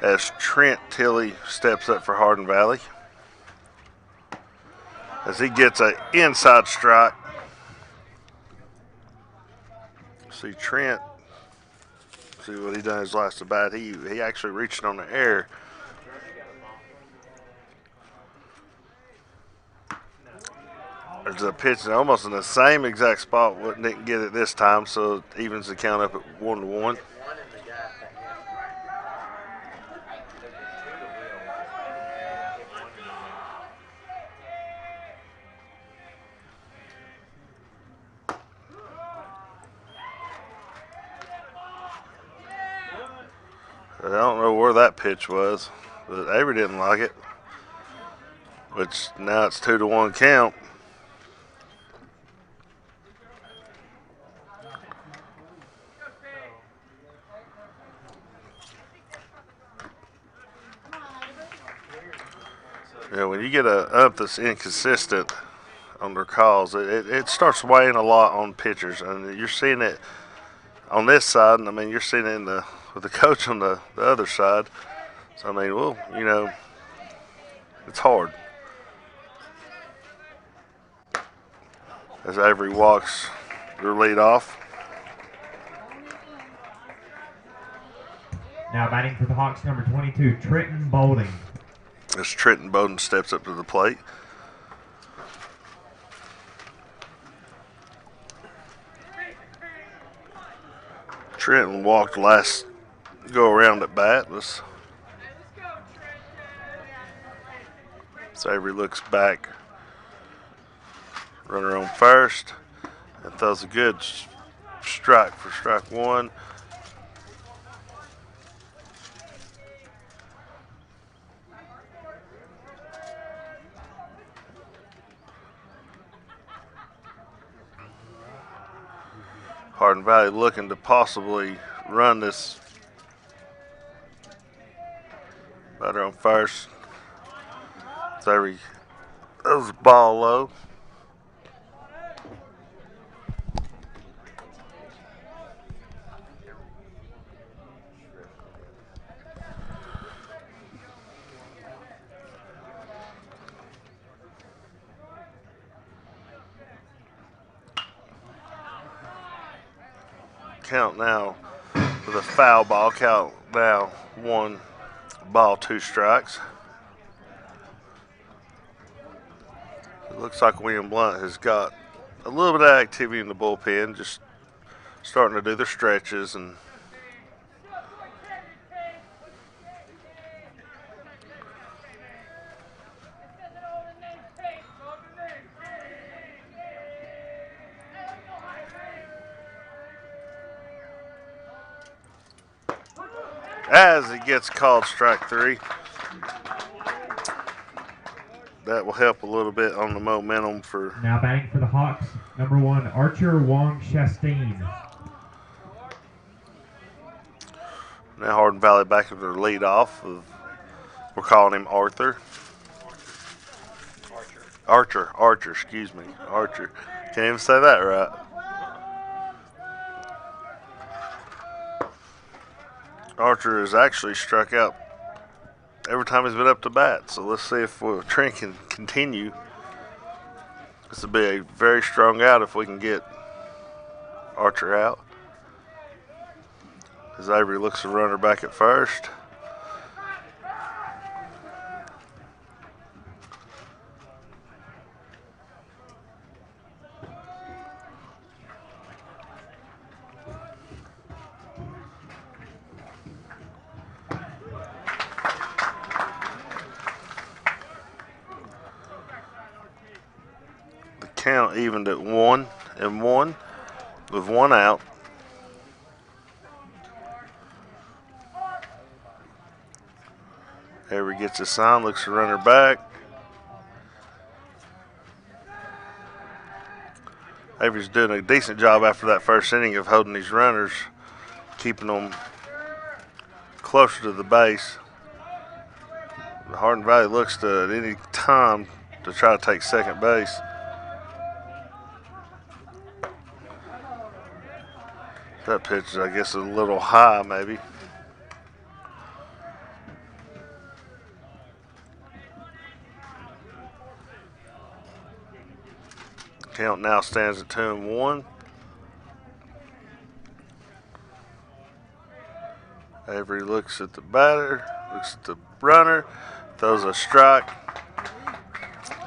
as Trent Tilley steps up for Hardin Valley. As he gets an inside strike. See Trent, see what he done his last at bat. He actually reached on the air. There's a pitch almost in the same exact spot, but didn't get it this time, so it evens the count up at 1-1. I don't know where that pitch was, but Avery didn't like it. Which now it's 2-1 count. Yeah, when you get a ump that's inconsistent on their calls, it starts weighing a lot on pitchers, and you're seeing it on this side, and I mean you're seeing it with the coach on the other side. So I mean, well, you know, it's hard. As Avery walks their lead off.
Now batting for the Hawks, number 22, Trenton Boulding.
As Trenton Bowden steps up to the plate. Trenton walked last go around at bat. Avery looks back. Runner on first. And throws a good strike for strike one. Hardin Valley looking to possibly run this batter on first. Avery throws the ball low. Count now with a foul ball. Count now 1 ball, 2 strikes. It looks like William Blount has got a little bit of activity in the bullpen, just starting to do their stretches and as he gets called strike 3. That will help a little bit on the momentum for.
Now batting for the Hawks, number 1, Archer Wong Chastain.
Now Hardin Valley back into their lead off. We're calling him Arthur. Archer, excuse me. Archer. Can't even say that right. Archer has actually struck out every time he's been up to bat. So let's see if Trent can continue. This will be a very strong out if we can get Archer out. As Avery looks to runner back at first. Count evened at 1-1 with 1 out. Avery gets a sign, looks to runner back. Avery's doing a decent job after that first inning of holding these runners, keeping them closer to the base. The Hardin Valley looks to at any time to try to take second base. That pitch is, I guess, a little high, maybe. Count now stands at 2-1. Avery looks at the batter, looks at the runner, throws a strike.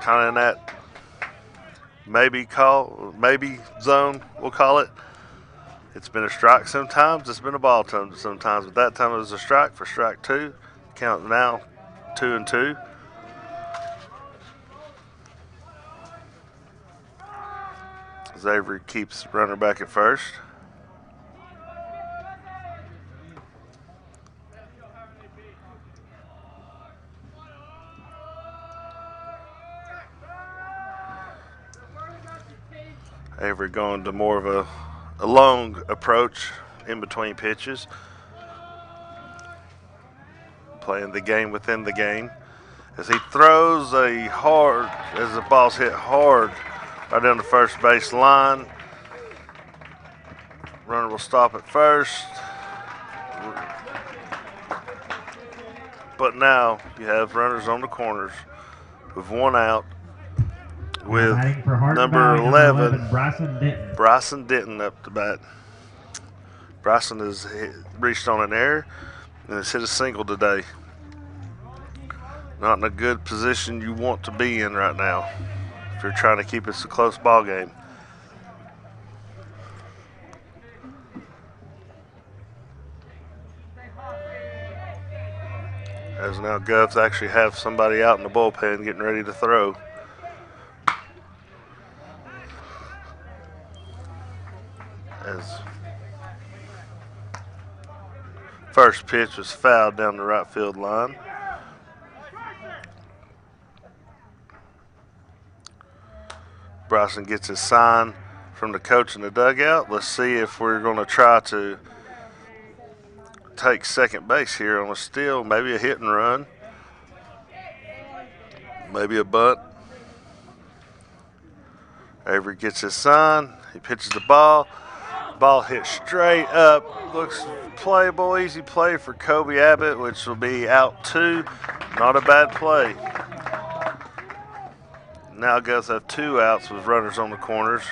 Kind of in that maybe zone, we'll call it. It's been a strike sometimes, it's been a ball sometimes, but that time it was a strike for strike 2. Count now 2-2. As Avery keeps runner back at first. Avery going to more of a long approach in between pitches. Playing the game within the game. As he throws as the ball's hit hard right down the first base line. Runner will stop at first. But now you have runners on the corners with 1 out. With number 11, Bryson Denton up to bat. Bryson has reached on an error and has hit a single today. Not in a good position you want to be in right now if you're trying to keep it a close ball game. As now Govs actually have somebody out in the bullpen getting ready to throw. As first pitch was fouled down the right field line. Bryson gets his sign from the coach in the dugout. Let's see if we're going to try to take second base here on a steal, maybe a hit and run, maybe a bunt. Avery gets his sign. He pitches the ball. Ball hit straight up. Looks playable, easy play for Kobe Abbott, which will be out 2. Not a bad play. Now Govs have 2 outs with runners on the corners.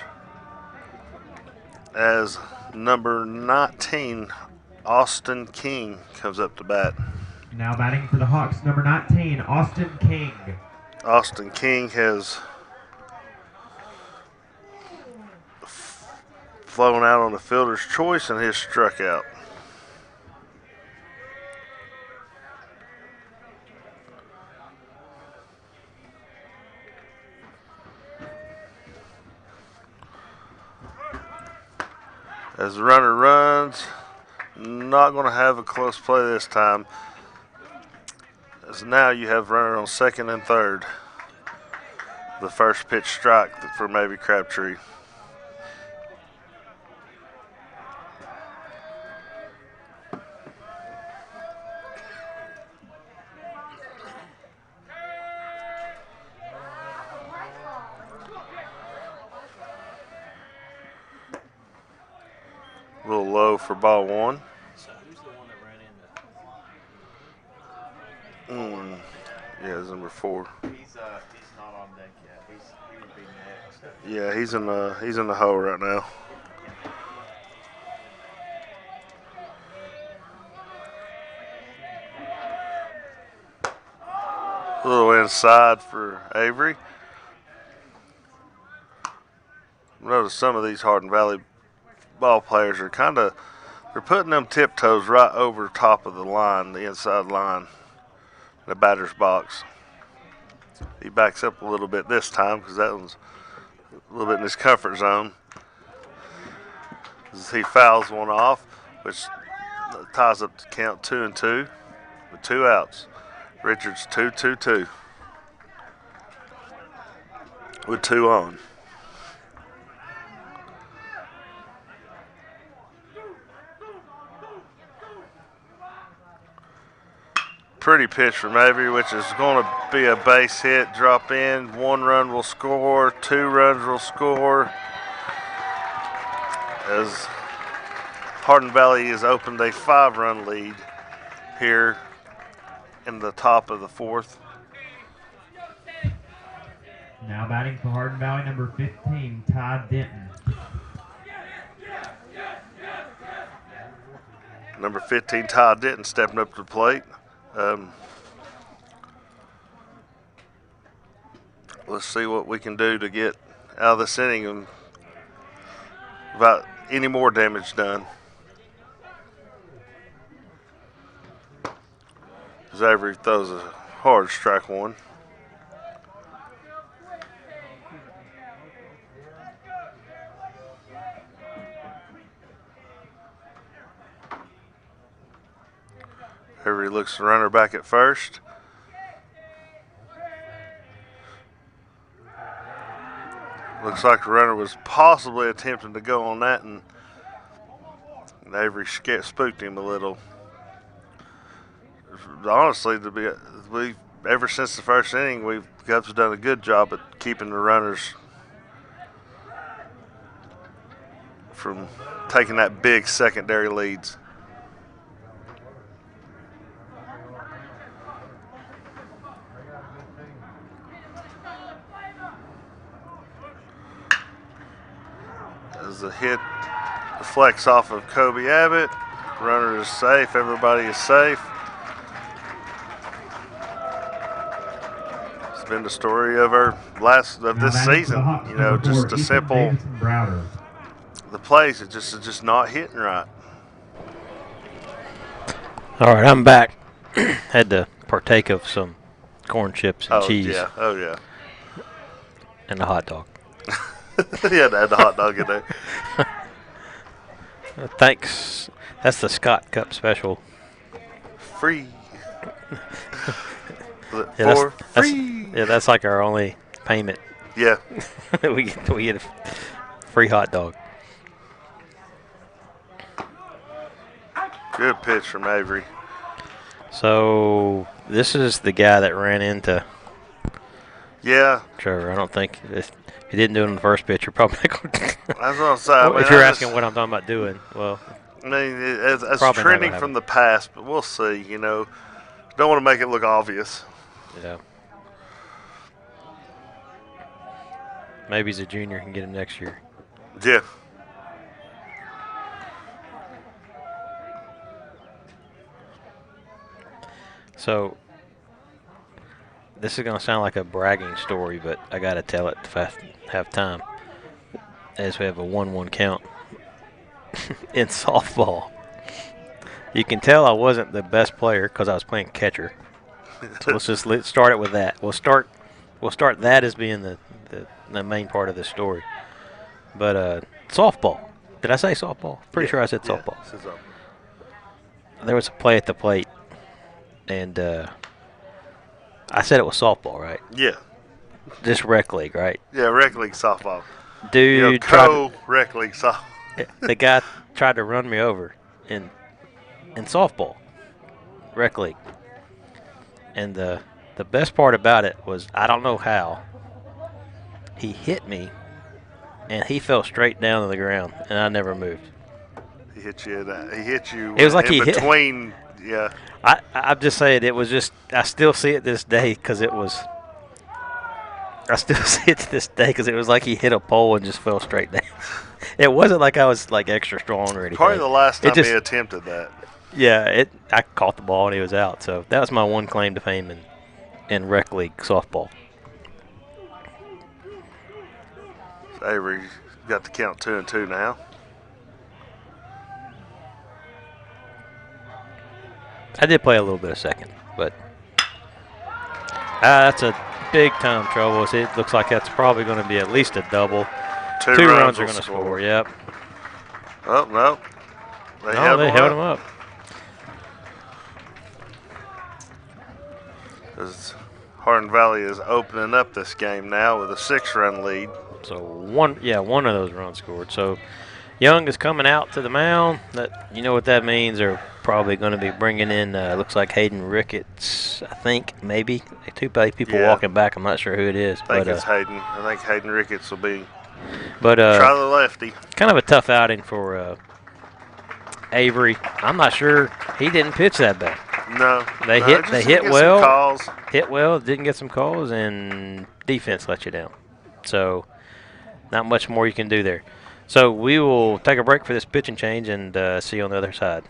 As number 19, Austin King, comes up to bat.
Now batting for the Hawks, number 19, Austin King.
Austin King has flown out on the fielder's choice and has struck out. As the runner runs, not going to have a close play this time. As now you have runner on second and third. The first pitch strike for maybe Crabtree. A little low for ball 1.
So who's the one that ran in?
Yeah, it's number 4.
He's not on deck yet. He would be next.
Yeah, he's in the hole right now. A little inside for Avery. Notice some of these Hardin Valley ball players are they're putting them tiptoes right over top of the line, the inside line, the batter's box. He backs up a little bit this time because that one's a little bit in his comfort zone. As he fouls one off, which ties up the count 2-2 with 2 outs. Richards 2-2-2 with 2 on. Pretty pitch from Avery, which is going to be a base hit, drop in. 1 run will score, 2 runs will score. As Hardin Valley has opened a 5-run lead here in the top of the 4th.
Now batting for Hardin Valley, number 15, Ty Denton.
Number 15, Ty Denton, stepping up to the plate. Let's see what we can do to get out of this inning and without any more damage done. As Avery throws a hard strike one. Avery looks the runner back at first. Looks like the runner was possibly attempting to go on that, and Avery spooked him a little. Honestly, ever since the first inning, Cubs have done a good job at keeping the runners from taking that big secondary leads. As the hit deflects off of Kobe Abbott, runner is safe. Everybody is safe. It's been the story of this season. You know, just a simple. The plays are just not hitting right.
All right, I'm back. Had to partake of some corn chips and cheese.
Oh yeah.
And a hot dog.
Yeah, they had the hot dog in there.
Thanks. That's the Scott Cup special.
Free. Free.
That's like our only payment.
Yeah.
we get a free hot dog.
Good pitch from Avery.
So this is the guy that ran into Trevor. I don't think if he didn't do it on the first pitch, you're probably not going to.
That's what I'm saying.
If you're asking what I'm talking about doing, well,
I mean, it's trending from the past, but we'll see. You know, don't want to make it look obvious.
Yeah. Maybe he's a junior, can get him next year.
Yeah.
So, this is going to sound like a bragging story, but I got to tell it if I have time. As we have a 1-1 count in softball. You can tell I wasn't the best player because I was playing catcher. So let's start it with that. We'll start that as being the main part of the story. But softball. Did I say softball? Pretty sure I said softball. There was a play at the plate, and I said it was softball, right?
Yeah.
Just rec league, right?
Yeah, rec league softball.
Dude,
rec league softball.
The guy tried to run me over in softball, rec league. And the best part about it was, I don't know how, he hit me, and he fell straight down to the ground, and I never moved.
He hit you. He hit you.
It was like
in
he
between.
Yeah. I'm just saying, it was just. I still see it this day because it was. I still see it to this day because it was like he hit a pole and just fell straight down. It wasn't like I was like extra strong or anything.
Probably the last time he attempted that.
Yeah, I caught the ball and he was out. So that was my one claim to fame in rec league softball.
So Avery got the count 2-2 now.
I did play a little bit of second, but that's a big time trouble. It looks like that's probably going to be at least a double. Two runs are going to score. Yep.
Oh no, they held him up. As Hardin Valley is opening up this game now with a 6-run lead.
So one of those runs scored. So Young is coming out to the mound. You know what that means? They're probably going to be bringing in, looks like Hayden Ricketts, I think, maybe. Two people walking back. I'm not sure who it is.
I think it's Hayden. I think Hayden Ricketts will be.
But
try the lefty.
Kind of a tough outing for Avery, I'm not sure he didn't pitch that bad.
No.
They
no,
hit.
just
They
didn't
hit
get some
well.
calls.
Hit well. Didn't get some calls, and defense let you down. So, not much more you can do there. So we will take a break for this pitching change and see you on the other side.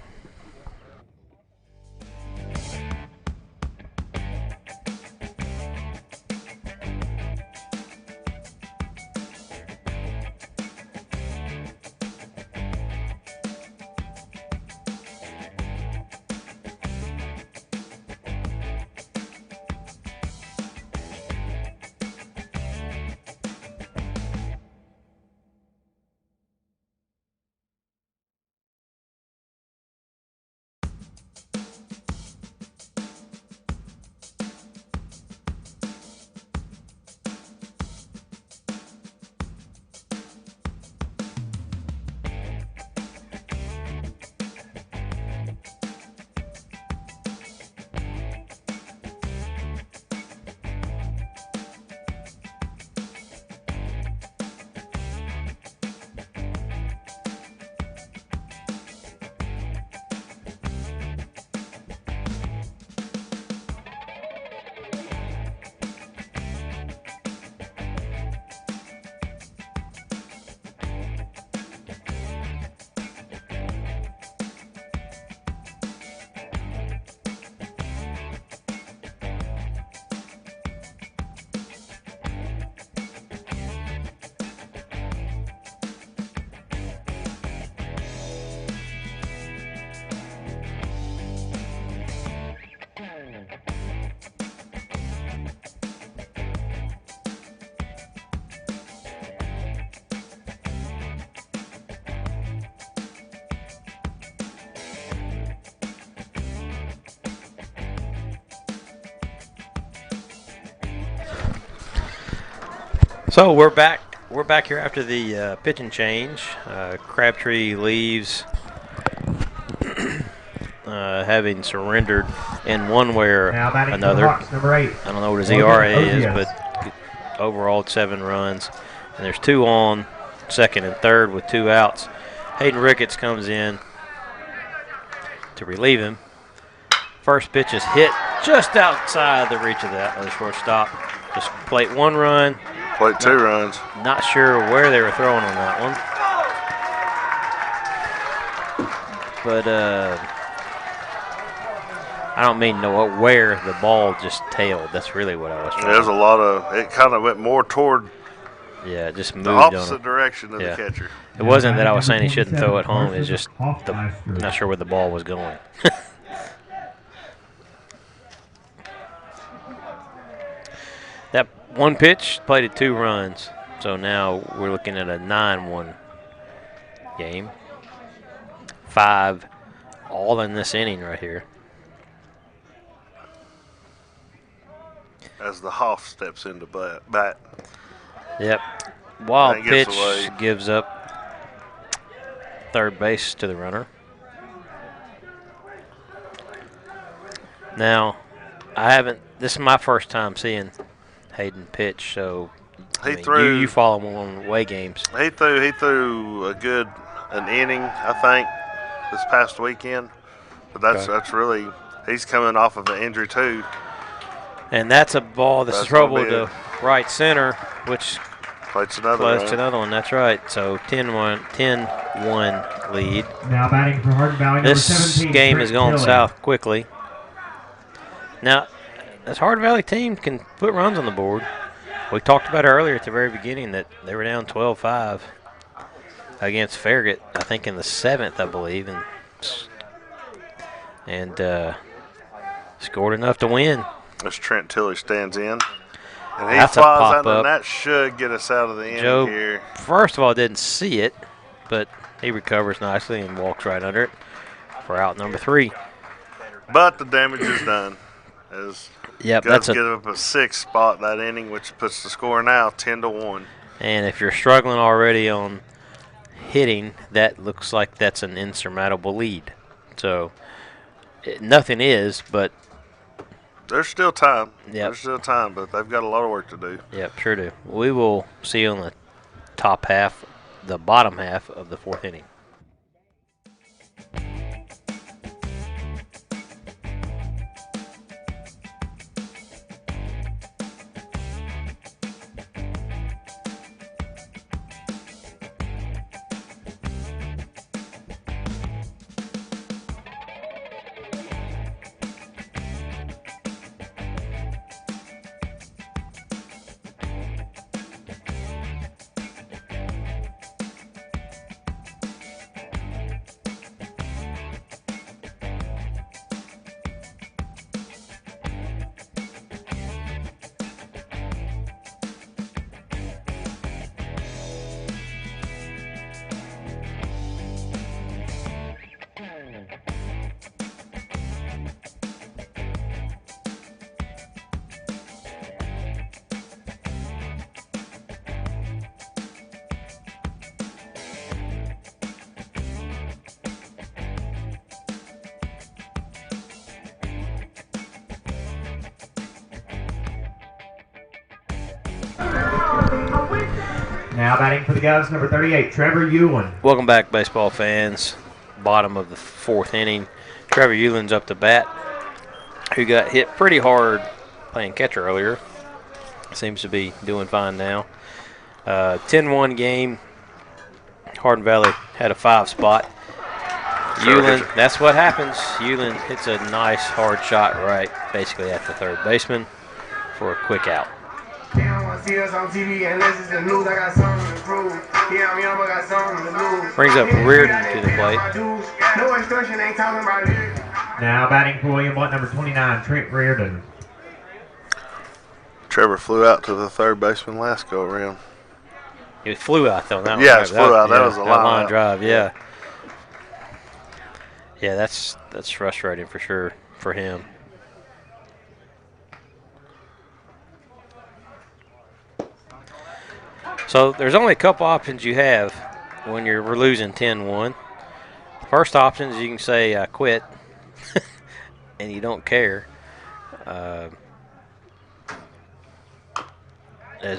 So we're back. We're back here after the pitching change. Crabtree leaves, having surrendered in one way or
Now batting for the
another.
Hawks, number 8.
I don't know what his
Logan
ERA is,
Ozias.
but overall it's 7 runs. And there's 2 on, second and third with 2 outs. Hayden Ricketts comes in to relieve him. First pitch is hit just outside the reach of that other shortstop. Just plate 1 run.
Played 2 runs.
Not sure where they were throwing on that one. But I don't mean know where the ball just tailed. That's really what I was trying.
There's a lot of, it kind of went more toward
Yeah, it just moved
the
on
opposite
him.
direction of
Yeah.
the catcher.
It wasn't that I was saying he shouldn't throw it home. It's just not sure where the ball was going. That one pitch played at 2 runs. So now we're looking at a 9-1 game. 5 all in this inning right here.
As the Hoff steps into bat.
Yep. Wild
That gets
pitch
away.
gives up third base to the runner. Now, this is my first time seeing Hayden pitch, so
He threw.
you follow him on away games.
He threw an inning, I think, this past weekend. But that's really, he's coming off of an injury too.
And that's a ball that's
That's
trouble
gonna be
to right center, which
Plays another
plus
run.
another one. That's right. So 10-1 lead.
Now batting for Hardin Valley, number
This
17.
game
Trent
is going
Tilley.
south quickly. Now, this Hardin Valley team can put runs on the board. We talked about earlier at the very beginning that they were down 12-5 against Farragut, I think in the 7th, I believe, and scored enough to win.
As Trent Tilley stands in. And he
That's a
flies out,
pop-up.
and that should get us out of the inning
Joe,
here.
first of all, didn't see it, but he recovers nicely and walks right under it for out number 3.
But the damage is done. As
Yep,
Govs
that's
get up a 6th spot that inning, which puts the score now 10-1.
And if you're struggling already on hitting, that looks like that's an insurmountable lead. So nothing is, but
There's still time.
Yep.
There's still time, but they've got a lot of work to do.
yep, sure do. We will see you on the bottom half of the 4th inning.
Now batting for the Govs, number 38, Trevor Ewan.
Welcome back, baseball fans. Bottom of the 4th inning. Trevor Euland's up to bat, who got hit pretty hard playing catcher earlier. Seems to be doing fine now. 10-1 game. Hardin Valley had a 5 spot. Euland, that's what happens. Euland hits a nice hard shot right basically at the third baseman for a quick out. Brings up Reardon to the plate.
Now batting for William Blount, number 29, Trent Reardon.
Trevor flew out to the third baseman last go around.
It flew out though. That
Yeah, it flew out. That was a line
drive. Yeah. Yeah, that's frustrating for sure for him. So there's only a couple options you have when we're losing 10-1. First option is you can say I quit, and you don't care. As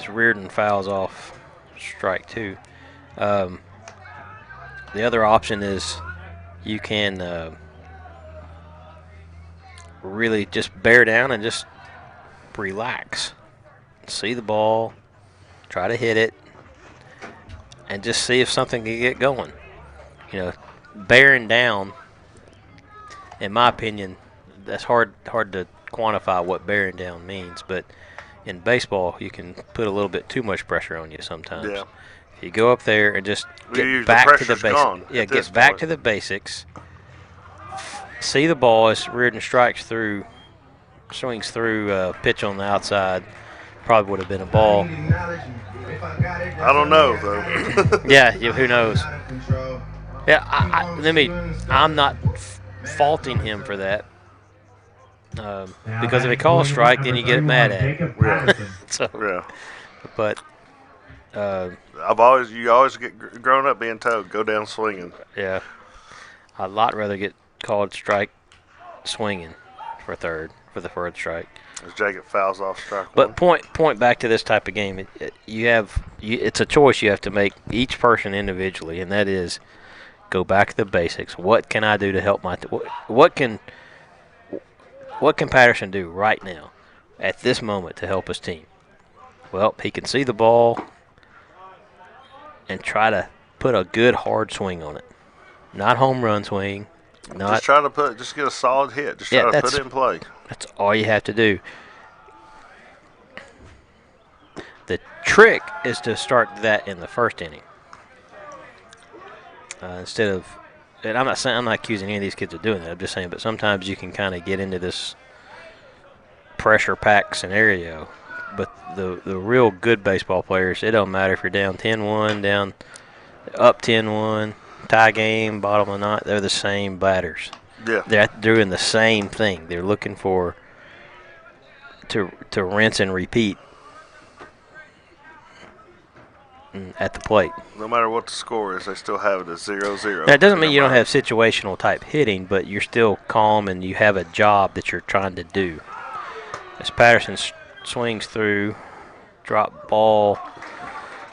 Reardon fouls off strike 2. The other option is you can really just bear down and just relax. See the ball, try to hit it, and just see if something can get going. You know, bearing down, in my opinion, that's hard to quantify what bearing down means, but in baseball, you can put a little bit too much pressure on you sometimes.
Yeah.
If you go up there and just get back to the basics.
Yeah,
get back to the basics. See the ball as Reardon swings through pitch on the outside. Probably would have been a ball.
I don't know, though.
Yeah, who knows? Yeah, I'm not faulting him for that. Because if he calls strike, then you get mad at him. So,
Yeah.
but
you always get grown up being told go down swinging.
yeah, I'd a lot rather get called strike swinging for the third strike.
As Jacob fouls off strike
But
one.
point back to this type of game. It's a choice you have to make each person individually, and that is go back to the basics. What can I do to help what can Patterson do right now at this moment to help his team? Well, he can see the ball and try to put a good hard swing on it. Not home run swing.
Just try to just get a solid hit. Just try to put it in play.
That's all you have to do. The trick is to start that in the first inning. Instead of, and I'm not accusing any of these kids of doing that. I'm just saying, but sometimes you can kind of get into this pressure pack scenario. But the real good baseball players, it don't matter if you're down 10-1, down up 10-1, tie game, bottom of the ninth, they're the same batters.
Yeah.
They're doing the same thing. They're looking for to rinse and repeat at the plate.
No matter what the score is, they still have it as 0-0.
Now, it doesn't mean you don't have situational type hitting, but you're still calm and you have a job that you're trying to do. As Patterson swings through, drop ball,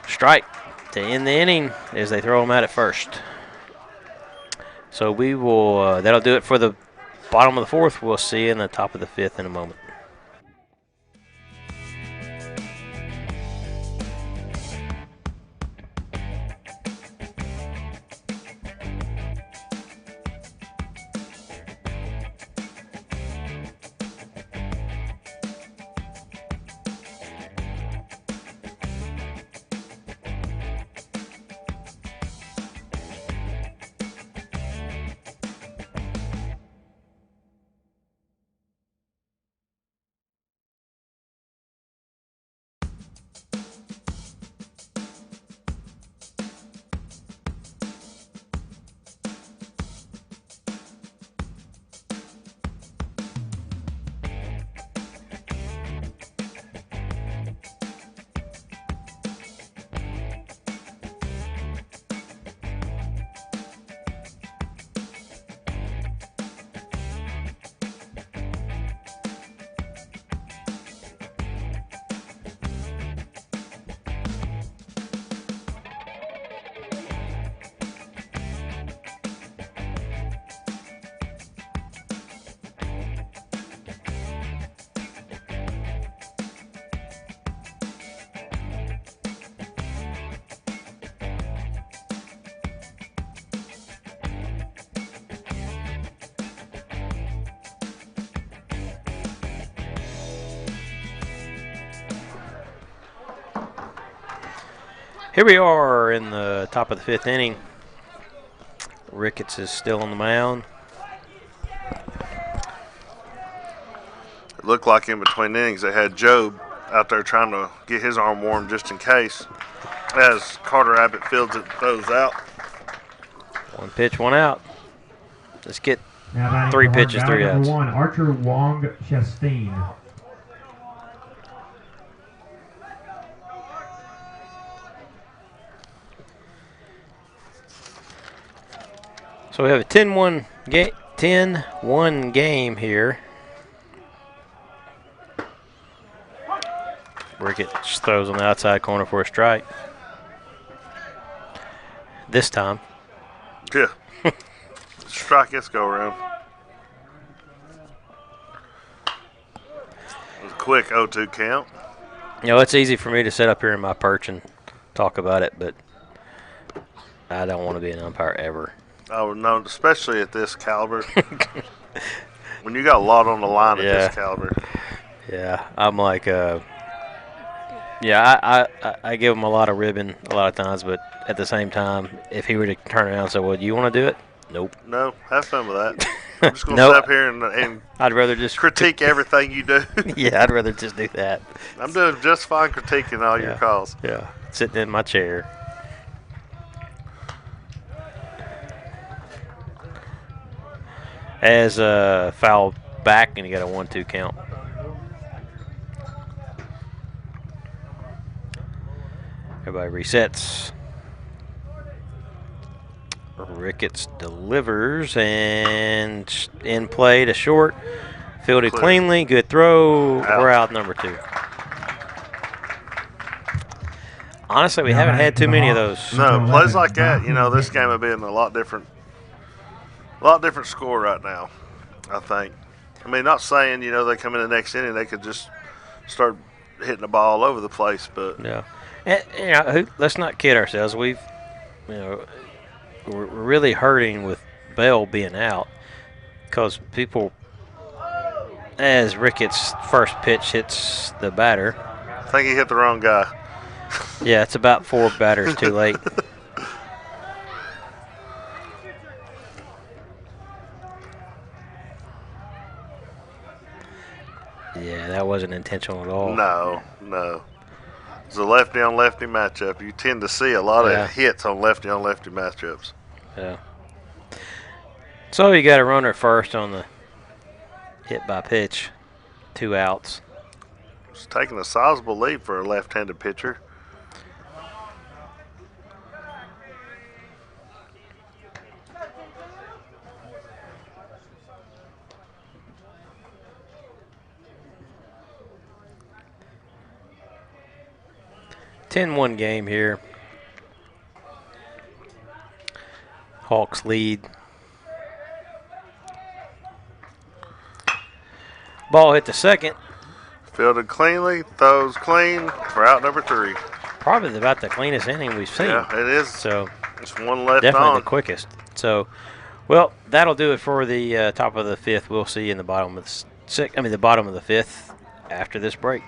strike to end the inning as they throw him out at first. So we will. That'll do it for the bottom of the 4th. We'll see you in the top of the 5th in a moment. Here we are in the top of the 5th inning. Ricketts is still on the mound.
It looked like in between innings they had Job out there trying to get his arm warm just in case. As Carter Abbott fields it, throws out.
1 pitch, 1 out. Let's get
Now batting
3
for Hardin
pitches,
Valley,
3 outs.
number 1, Archer Wong Chastain.
So we have a 10-1 game here. Ricketts throws on the outside corner for a strike. This time.
Yeah. Strike this go around. It was a quick 0-2 count.
You know, it's easy for me to sit up here in my perch and talk about it, but I don't want to be an umpire ever.
Oh, no, especially at this caliber. When you got a lot on the line at
Yeah.
this caliber.
Yeah, I'm like, I give him a lot of ribbon a lot of times, but at the same time, if he were to turn around and say, well, do you want to do it? Nope.
No, have fun with that. I'm just going to
No.
sit up here and
I'd rather just
critique everything you do.
Yeah, I'd rather just do that.
I'm doing just fine critiquing all your
Yeah.
calls.
Yeah, sitting in my chair. As foul back, and you got a 1-2 count. Everybody resets. Ricketts delivers and in play to short. Fielded
Clear.
cleanly. Good throw.
Out.
We're out number 2. Honestly, we
Yeah,
haven't
man,
had too
the
many of
Hawks.
those.
No,
11,
plays like that, you know, this
19.
game would be in a lot different score right now, I think. I mean, not saying, you know, they come in the next inning, they could just start hitting the ball all over the place, but
Yeah, and you know, let's not kid ourselves. We're really hurting with Bell being out because people, as Ricketts' first pitch hits the batter.
I think he hit the wrong guy.
Yeah, it's about 4 batters too late. Yeah, that wasn't intentional at all.
No. It's a lefty-on-lefty matchup. You tend to see a lot
Yeah.
of hits on lefty-on-lefty matchups.
Yeah. So you got a runner at first on the hit by pitch, 2 outs.
It's taking a sizable lead for a left-handed pitcher.
Ten-one game here. Hawks lead. Ball hit the second.
Fielded cleanly, throws clean for out number 3.
Probably about the cleanest inning we've seen.
Yeah, it is.
So
It's one left
definitely
on.
the quickest. So, well, that'll do it for the top of the 5th. We'll see you in the bottom of the bottom of the 5th after this break.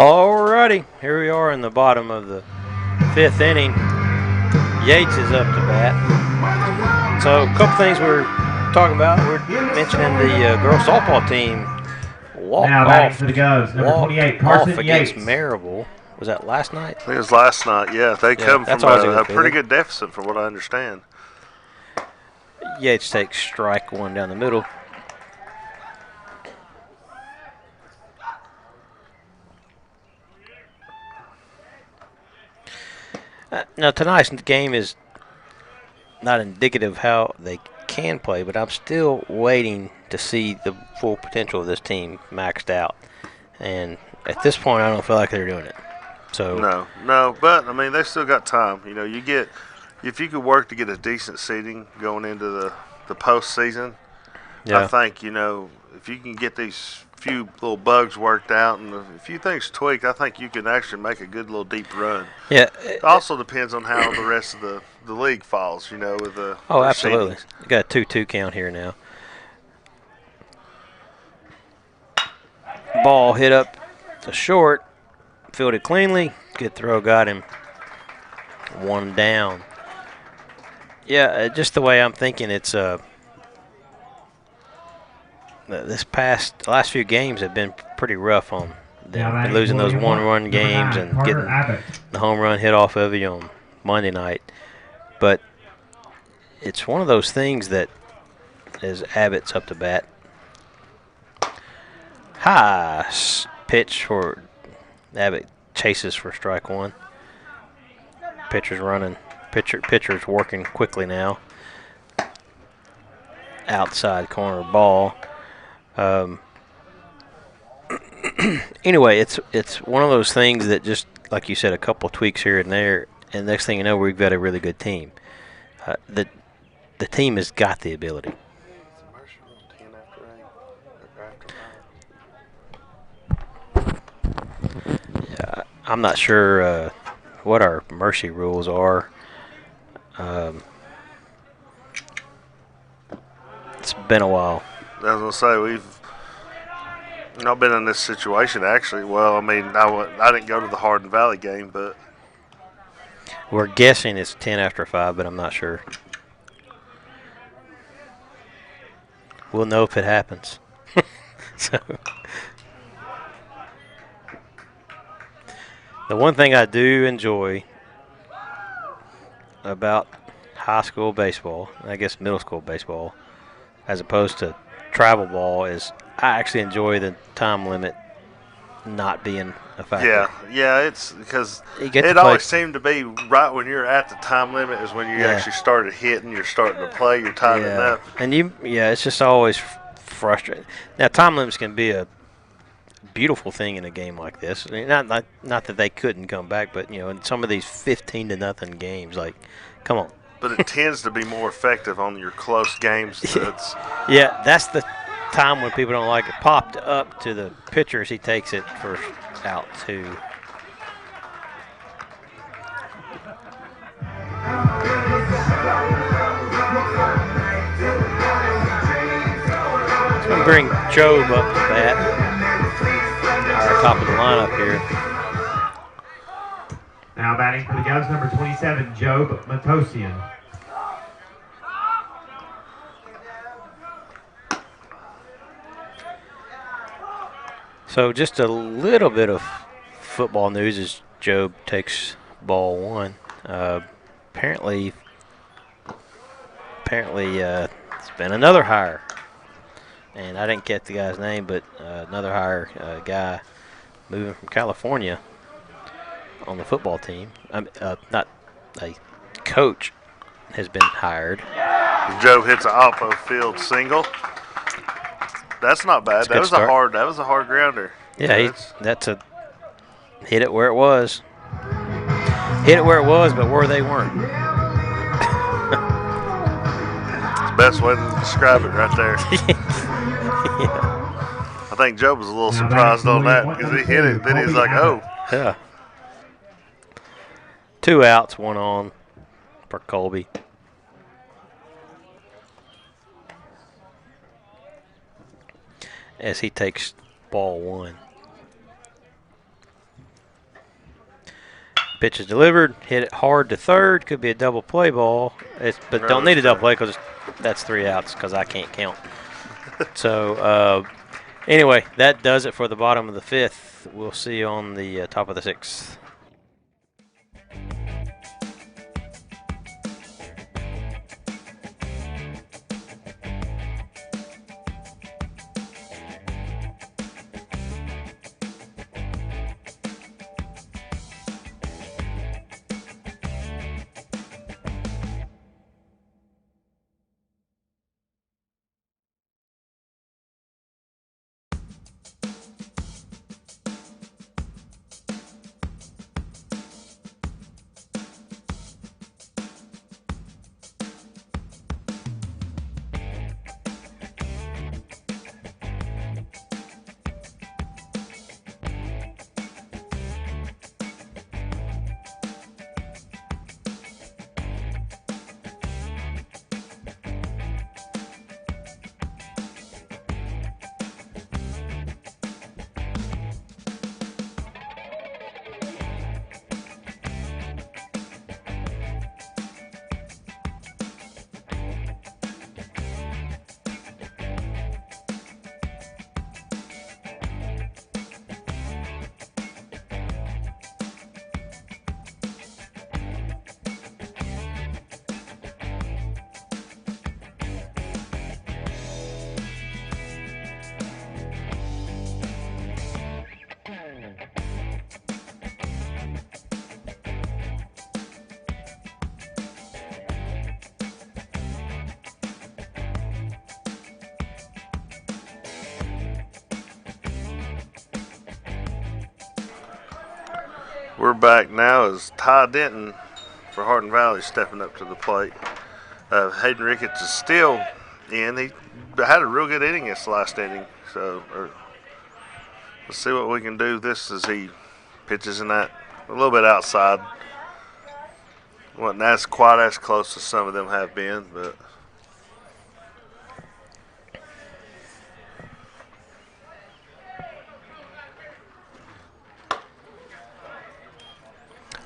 Alrighty, here we are in the bottom of the 5th inning. Yates is up to bat. So a couple things we're talking about. We're mentioning the girls softball team walked
Now batting
off,
for the Govs, number 28, Carson
against
Yates.
Maryville. Was that last night?
I think it was last night. Yeah, they come
that's
from
always a good
a pretty
feeling.
good deficit, from what I understand.
Yates takes strike one down the middle. Now tonight's game is not indicative of how they can play, but I'm still waiting to see the full potential of this team maxed out. And at this point, I don't feel like they're doing it. So
No, but I mean they still got time. You know, if you could work to get a decent seeding going into the postseason.
yeah.
I think if you can get these few little bugs worked out and a few things tweaked, I think you can actually make a good little deep run.
Yeah.
It also depends on how the rest of the league falls. With the
absolutely.
seedings.
You got a 2-2 count here now. Ball hit up to short, fielded cleanly. Good throw, got him. One down. Yeah, just the way I'm thinking, it's the last few games have been pretty rough on them. Losing those one-run games and getting the home run hit off of you on Monday night. But it's one of those things that, as Abbott's up to bat, high pitch for Abbott, chases for strike one. Pitcher's running. Pitcher's working quickly now. Outside corner ball. Anyway, it's one of those things that, just like you said, a couple of tweaks here and there, and next thing you know, we've got a really good team. The team has got the ability. Yeah, I'm not sure what our mercy rules are. It's been a while.
I was gonna say we've not been in this situation actually. Well, I mean, I didn't go to the Hardin Valley game, but
We're guessing it's 10 after 5, but I'm not sure. We'll know if it happens. So, the one thing I do enjoy about high school baseball, I guess middle school baseball, as opposed to travel ball, is I actually enjoy the time limit not being a factor.
yeah, it's because
You get to
it
play-
always seemed to be right when you're at the time limit is when you
Yeah.
actually started hitting. You're starting to play. You're timing
Yeah,
up.
and it's just always frustrating. Now, time limits can be a beautiful thing in a game like this. I mean, not that they couldn't come back, but in some of these 15-0 games, like, come on.
But it tends to be more effective on your close games.
Yeah, that's the time when people don't like it. Popped up to the pitcher as he takes it for out 2. It's going to bring Job up to bat. Our top of the lineup here.
Now batting for the Govs, number 27, Job Matosian.
So just a little bit of football news as Job takes ball 1. Apparently, it's been another hire. And I didn't get the guy's name, but another hire guy moving from California on the football team. Not a coach has been hired.
Joe hits an oppo field single. That's not bad.
That was
a hard grounder.
Yeah, that's a hit it where it was. Hit it where it was, but where they weren't.
It's the best way to describe it right there.
Yeah.
I think Joe was a little surprised on that because he hit it. Then he's like, oh.
Yeah. 2 outs, 1 on for Colby. As he takes ball 1. Pitch is delivered. Hit it hard to third. Could be a double play ball. But don't need a double play because that's 3 outs because I can't count. So, anyway, that does it for the bottom of the 5th. We'll see you on the top of the 6th.
We're back now as Ty Denton for Hardin Valley stepping up to the plate. Hayden Ricketts is still in. He had a real good inning this last inning. So let's see what we can do this as he pitches in that a little bit outside. Wasn't as quite as close as some of them have been, but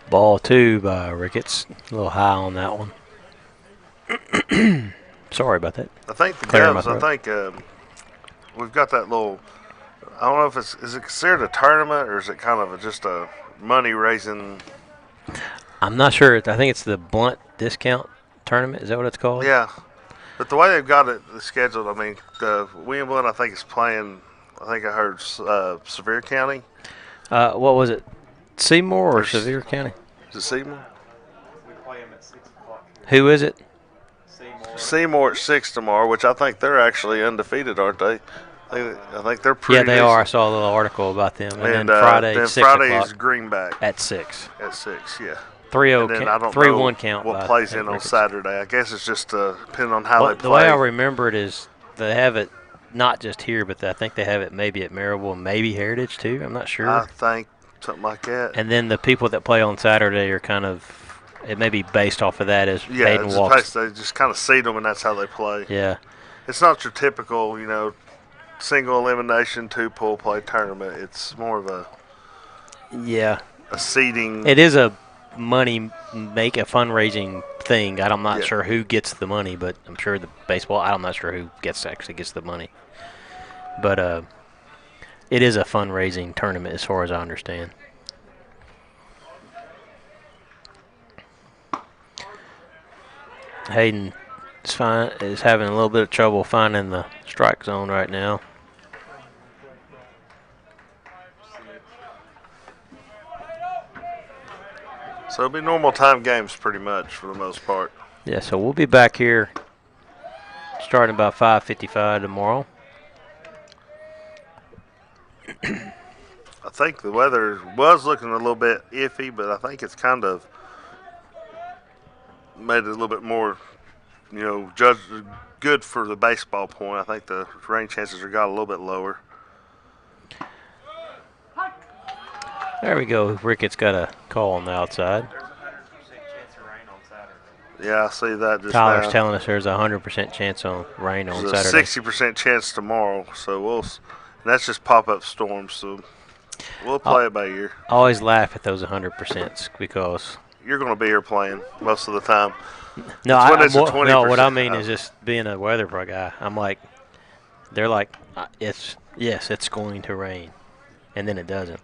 Ball 2 by Ricketts. A little high on that one. Sorry about that.
I think the
Clear my
Govs, I
throat.
think we've got that little, I don't know if is it considered a tournament or is it kind of just a money raising?
I'm not sure. I think it's the Blount discount tournament. Is that what it's called?
Yeah. But the way they've got it scheduled, I mean, William Blount, I think, is playing, I think I heard Sevier County.
What was it? Seymour or
There's-
Sevier County?
Is it Seymour?
We play them at 6 o'clock.
Who is it?
Seymour.
Seymour at 6 tomorrow, which I think they're actually undefeated, aren't they? I think they're pretty
Yeah, they are. I
decent.
saw a little article about them. And,
And
then Friday,
then
6
Friday
o'clock
is Greenback
at 6.
at 6, yeah.
3-0
And then I don't
3-1
know
count.
what
by
plays
Hayden
in on
Ricketts.
Saturday. I guess it's just depending on how
Well,
they
the
play.
way I remember it is they have it not just here, but I think they have it maybe at Maryville and maybe Heritage too. I'm not sure.
I think something like that.
And then the people that play on Saturday are kind of, it may be based off of that as
Yeah,
Hayden
it's
walks.
just, they just kind of seed them, and that's how they play.
Yeah.
It's not your typical, single elimination, 2-pool play tournament. It's more of a
Yeah.
seeding.
It is a a fundraising thing. I'm not
Yeah.
sure who gets the money, but I'm sure the baseball, I'm not sure who actually gets the money. But it is a fundraising tournament as far as I understand. Hayden is having a little bit of trouble finding the strike zone right now.
So it'll be normal time games pretty much for the most part.
Yeah, so we'll be back here starting about 5:55 tomorrow.
I think the weather was looking a little bit iffy, but I think it's kind of made it a little bit more, judged good for the baseball point. I think the rain chances are got a little bit lower.
There we go. Ricketts got a call on the outside.
There's a 100% chance of rain on Saturday.
Yeah, I see that just
Tyler's
now.
telling us there's a 100% chance on rain on
There's a
Saturday.
60% chance tomorrow, so and that's just pop-up storms. So We'll play it by ear.
I always laugh at those 100% because
You're going to be here playing most of the time.
no,
It's when it's a
no. What I
20%.
mean is just being a weather pro guy. I'm like, they're like, it's going to rain, and then it doesn't.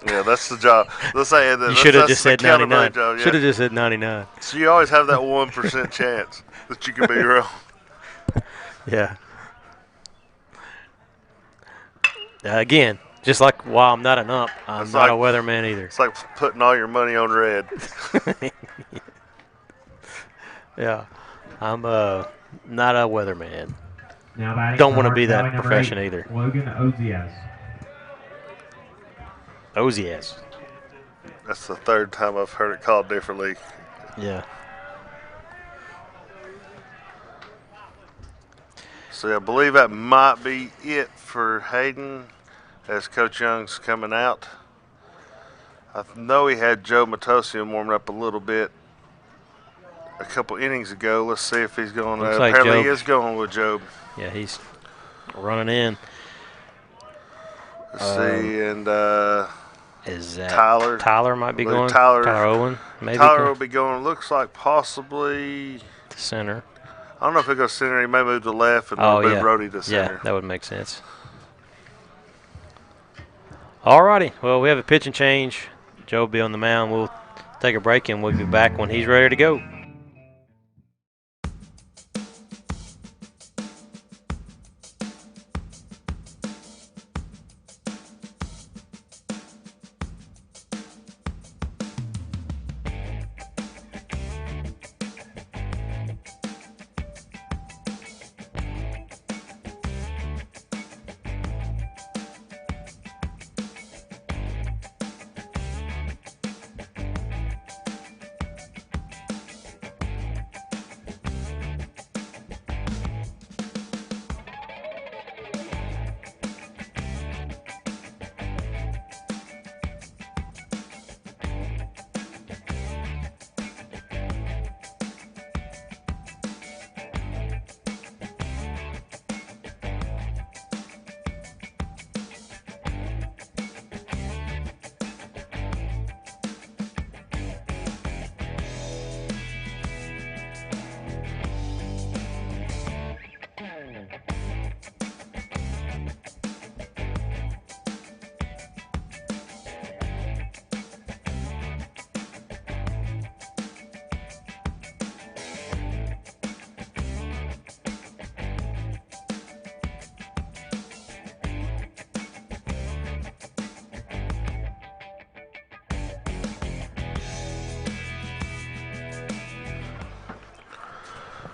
Yeah, that's the job. Let's say that.
You should have
that's
just
the
said
counterpoint
99.
job, yeah.
Should have just said 99.
So you always have that 1% chance that you can be wrong.
Yeah. Again, just like while I'm not an ump, I'm
It's
not a
like-
weatherman either.
It's like putting all your money on red.
Yeah, I'm not a weatherman.
Now batting
Don't
for
want to be
Hardin
that
Valley, number
profession
8,
either.
Logan Ozias.
Ozias.
That's the third time I've heard it called differently.
Yeah.
So I believe that might be it for Hayden as Coach Young's coming out. I know he had Joe Matosian warming up a little bit a couple innings ago. Let's see if he's going to.
Looks like
Apparently he
Job-
is going with Job.
Yeah, he's running in.
Let's see, and
Is that
Tyler.
Tyler might be
I believe
going.
Tyler-
Owen, maybe.
Tyler will be going. Looks like possibly.
to center.
I don't know if he'll go center. He may move to left and
Oh,
move
yeah.
Brody to center.
Yeah, that would make sense. Alrighty. Well, we have a pitching change. Joe will be on the mound. We'll take a break and we'll be back when he's ready to go.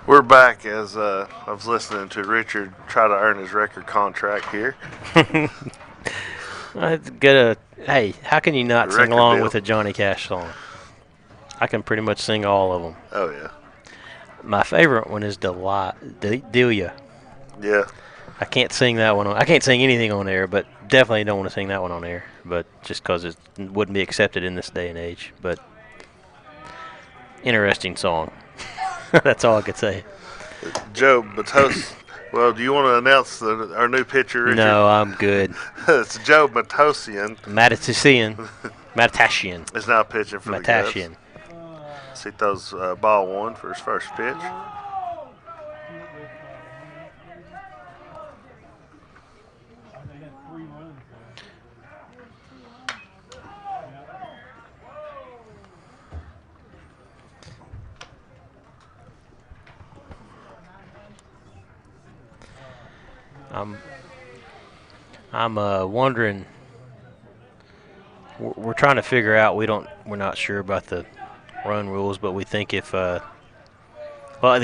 We're back as I was listening to Richard try to earn his record contract here.
Hey, how can you not sing
Record
along
deal.
with a Johnny Cash song? I can pretty much sing all of them.
Oh, yeah.
My favorite one is Delia.
Yeah.
I can't sing that one. I can't sing anything on air, but definitely don't want to sing that one on air. But just because it wouldn't be accepted in this day and age. But interesting song. That's all I could say.
Joe Matos. Well, do you want to announce our new pitcher, Richard?
No, I'm good.
It's Joe Matosian.
Matashian.
Is now pitching for the Cubs.
Matashian.
So he throws ball one for his first pitch.
I'm wondering. We're trying to figure out. We're not sure about the run rules, but we think if the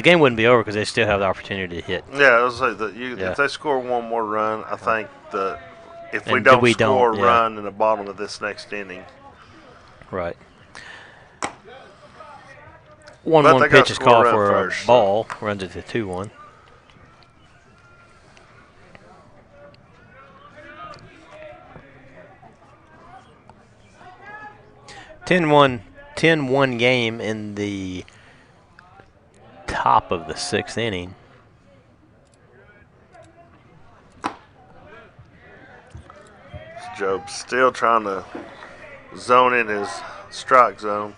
game wouldn't be over because they still have the opportunity to hit.
Yeah, I was like
Yeah.
if they score one more run, I think that if we
And
don't
we
score
don't,
a
yeah.
run in the bottom of this next inning,
Right.
But
1-1
they gotta
pitch is
score a
called
run
for
first,
a
so.
ball. Runs it to 2-1. Ten-one game in the top of the sixth inning.
Job's still trying to zone in his strike zone.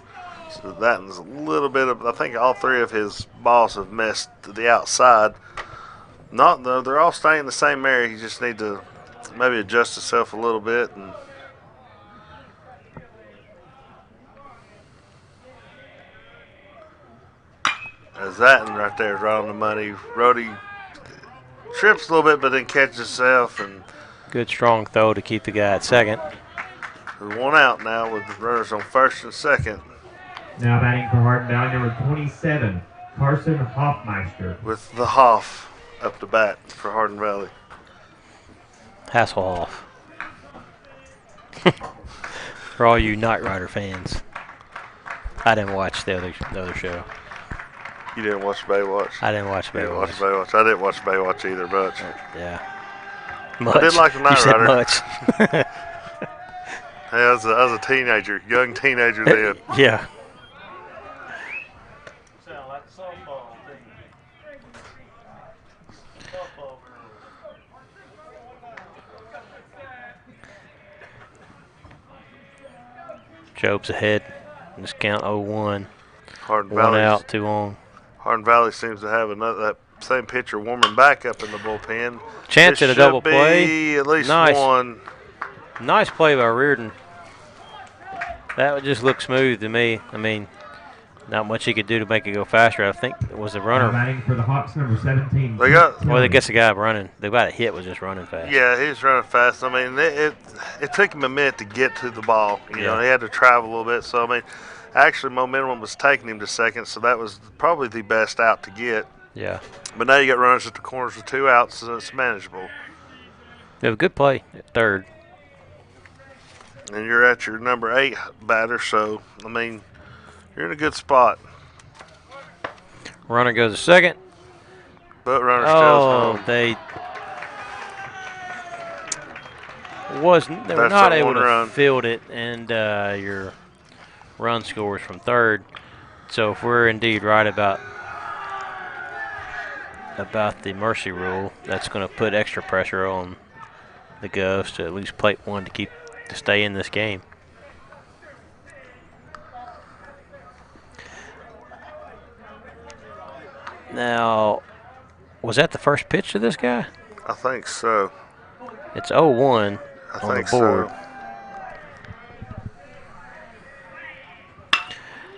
So that is a little bit of, I think all three of his balls have missed to the outside. Not though, they're all staying in the same area. He just need to maybe adjust himself a little bit. And as that one right there is right on the money. Rhodey trips a little bit, but then catches himself. And
Good strong throw to keep the guy at second.
there's one out now with the runners on first and second.
Now batting for Hardin Valley, number 27, Carson Hoffmeister.
With the Hoff up to bat for Hardin Valley.
Hasselhoff. For all you Knight Rider fans. I didn't watch the other show.
You didn't watch Baywatch?
I didn't watch
You didn't watch
Baywatch.
Baywatch. I didn't watch Baywatch either much.
Yeah.
I did like the Knight
You said
Rider.
much.
Hey, I was a teenager, young teenager then.
Yeah.
Sound like a softball team. Softball girl.
Job's ahead. Just count 0-1.
Hardin
One
Valley.
out, 2 on.
Hardin Valley seems to have another that same pitcher warming back up in the bullpen.
Chance
This
at a double
should
play.
be at least
Nice.
one.
Nice play by Reardon. That would just look smooth to me. I mean, not much he could do to make it go faster. I think it was the
Now
runner.
batting for the Hawks, number 17.
They got-
Well, I guess the guy running. The guy that hit was just running fast.
Yeah, he was running fast. I mean, it took him a minute to get to the ball. You know,
Yeah.
he had to travel a little bit. So I mean, actually, momentum was taking him to second. So that was probably the best out to get.
Yeah.
But now you got runners at the corners with 2 outs, so it's manageable.
They have a good play at third.
And you're at your number 8 batter, so I mean, you're in a good spot.
Runner goes to second.
But runner stays
Oh,
home.
they were
That's
not
that
able
one
to
run.
field it, and your run scores from third. So if we're indeed right about the mercy rule, that's going to put extra pressure on the Govs to at least plate one to stay in this game. Now, was that the first pitch to this guy?
I think so.
It's 0-1
I
on the
think
board.
so.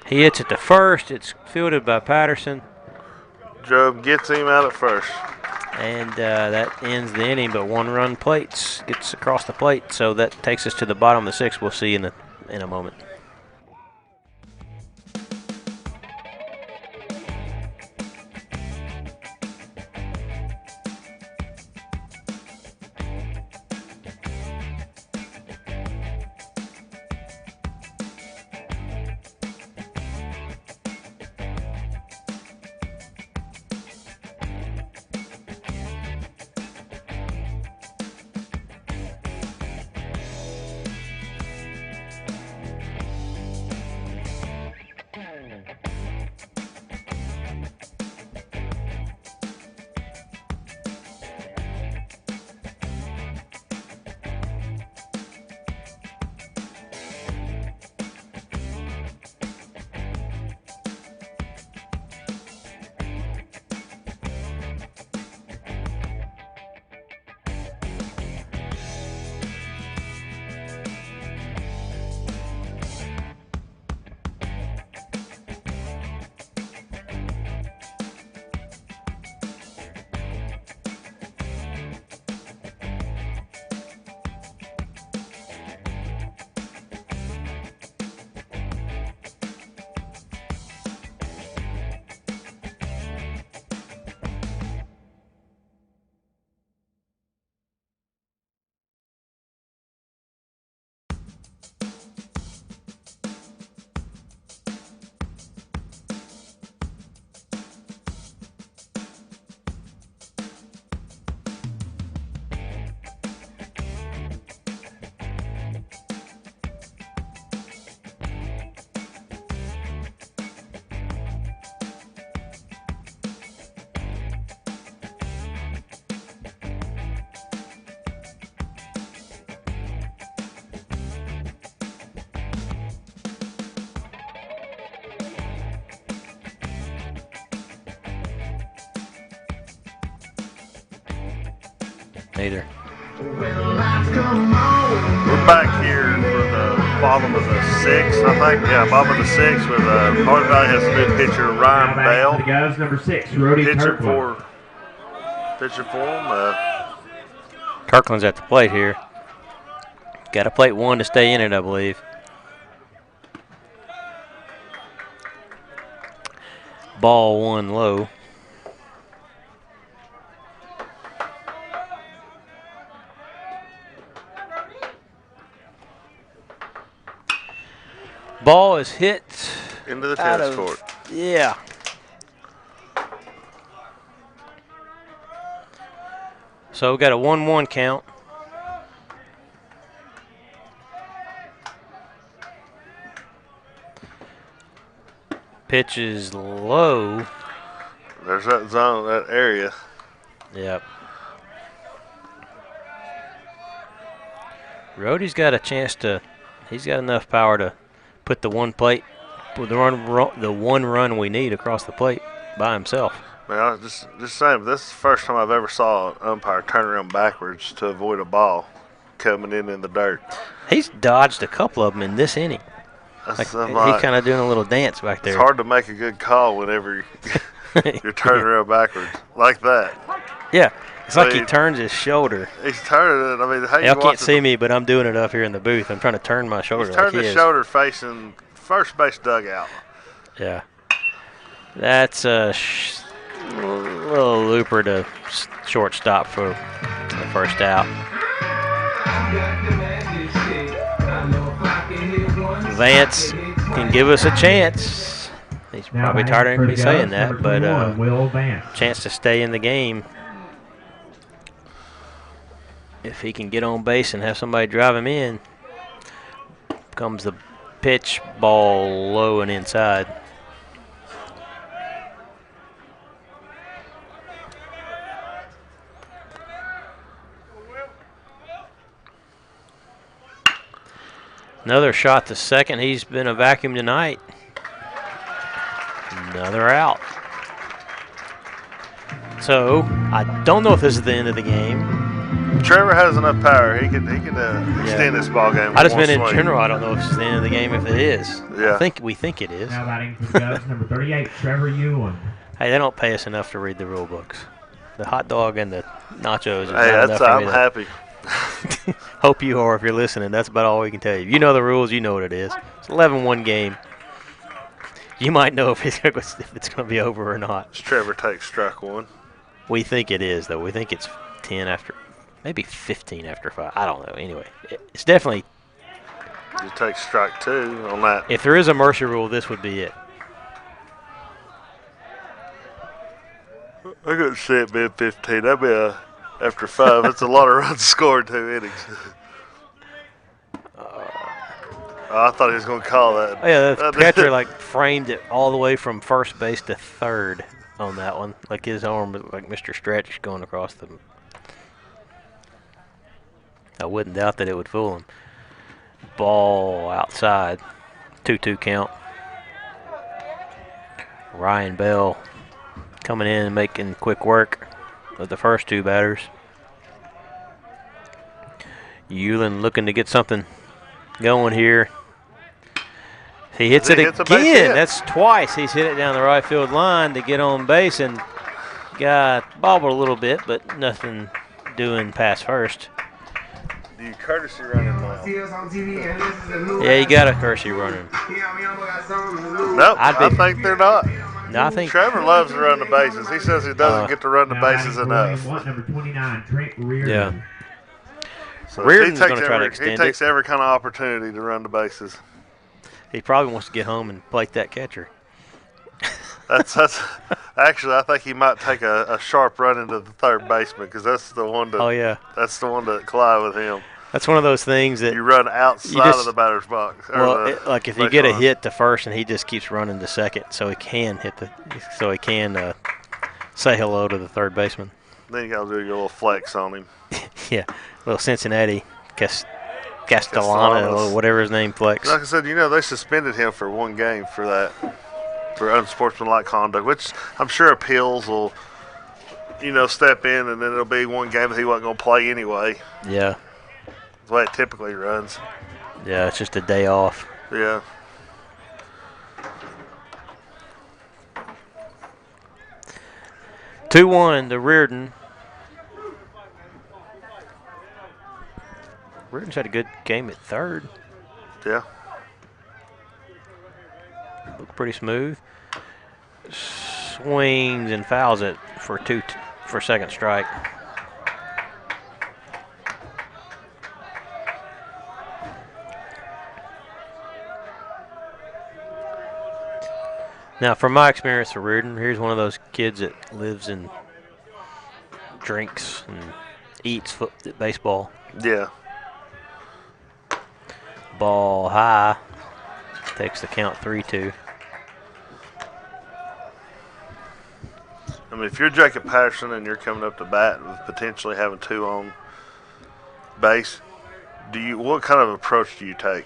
He hits it to first. It's fielded by Patterson,
Job gets him out at first.
and that ends the inning. But 1 run gets across the plate, so that takes us to the bottom of the 6th. We'll see in a moment. Neither.
We're back here for the bottom of the sixth, I think. Yeah, bottom of the sixth with Hardin Valley has a new pitcher,
Now
Ryan
batting
Bell.
for the Govs, number 6, Rody
Pitching
Kirkland.
for him.
Kirkland's at the plate here. Got to plate 1 to stay in it, I believe. Ball 1 low. Ball is hit
Into the
out
tennis
of-
court.
Yeah. So we got a 1-1 count. Pitch is low.
There's that zone, that area.
Yep. Rody's got a chance to. He's got enough power to put the one run we need across the plate by himself.
Man, I was just saying, this is the first time I've ever saw an umpire turn around backwards to avoid a ball coming in the dirt.
He's dodged a couple of them in this inning.
That's,
Like,
I'm
he
like,
kind of doing a little dance back there.
it's hard to make a good call whenever you're turning around backwards like that.
Yeah, it's like he
mean,
turns his shoulder.
He's turning it. I mean, how you
Y'all can't
watching-
see me, but I'm doing it up here in the booth. I'm trying to turn my shoulder
He's
like
turning
he
his
is.
shoulder facing first base dugout.
Yeah. That's a little looper to shortstop for the first out. Vance can give us a chance. He's
Now
probably
batting
tired
for
of
the
me saying
Govs,
that,
number
but
21, Will Vance.
chance to stay in the game. If he can get on base and have somebody drive him in, comes the pitch, ball low and inside. Another shot to second. He's been a vacuum tonight. Another out. So I don't know if this is the end of the game.
Trevor has enough power. He can extend this ball game.
I just
with
meant in
one swing.
general. I don't know if it's the end of the game. If it is,
Yeah.
we think it is.
Now batting for the Govs, number 38, Trevor Ewan.
Hey, they don't pay us enough to read the rule books. The hot dog and the nachos is
Hey,
not
that's
enough for
I'm
me to
happy.
hope you are if you're listening. That's about all we can tell you. You know the rules. You know what it is. It's 11-1 game. You might know if it's going to be over or not.
Trevor takes strike one.
We think it is, though. We think it's 10 after, maybe 15 after 5. I don't know. Anyway, it's definitely,
He takes strike two on that.
if there is a mercy rule, this would be it.
I couldn't see it being 15. That'd be after 5. That's a lot of runs scored 2 innings. I thought he was going to call that.
Oh, yeah, the catcher like framed it all the way from first base to third on that one. Like his arm was like Mr. Stretch going across the. I wouldn't doubt that it would fool him. Ball outside. 2-2 count. Ryan Bell coming in and making quick work of the first 2 batters. Euland looking to get something going here. He hits it
He hits a base
again.
hit.
That's twice he's hit it down the right field line to get on base and got bobbled a little bit, but nothing doing past first.
Do you courtesy running now?
Yeah, you got a Kersey running.
Nope,
I'd
I
be-
think they're not.
No, I think
Trevor loves to run the bases. He says he doesn't get to run the
Now
bases
batting for
enough.
William Watt, number 29, Trent Reardon.
yeah.
So
Reardon's
he takes
gonna try to
every,
extend
he takes every kind of opportunity to run the bases.
He probably wants to get home and plate that catcher.
That's actually, I think he might take a sharp run into the third baseman because that's the one
Oh
to
yeah,
that's the one to collide with him.
that's one of those things that
You run outside
just-
of the batter's box. or
well,
the
like if you
base
get a
line.
hit to first and he just keeps running to second, so he can say hello to the third baseman.
Then you got to do your little flex on him.
Yeah, little Cincinnati Castellano,
Castellanos.
or whatever his name flex.
Like I said, they suspended him for 1 game for that, for unsportsmanlike conduct, which I'm sure appeals will step in, and then it'll be one game that he wasn't going to play anyway.
Yeah.
The way it typically runs.
Yeah, it's just a day off.
Yeah.
Two-1 to Reardon. Reardon's had a good game at third.
Yeah.
Looked pretty smooth. Swings and fouls it for second strike. Now, from my experience with Reardon, here's one of those kids that lives and drinks and eats baseball.
Yeah.
Ball high. Takes the count 3-2.
I mean, if you're Jacob Patterson and you're coming up to bat with potentially having two on base, what kind of approach do you take?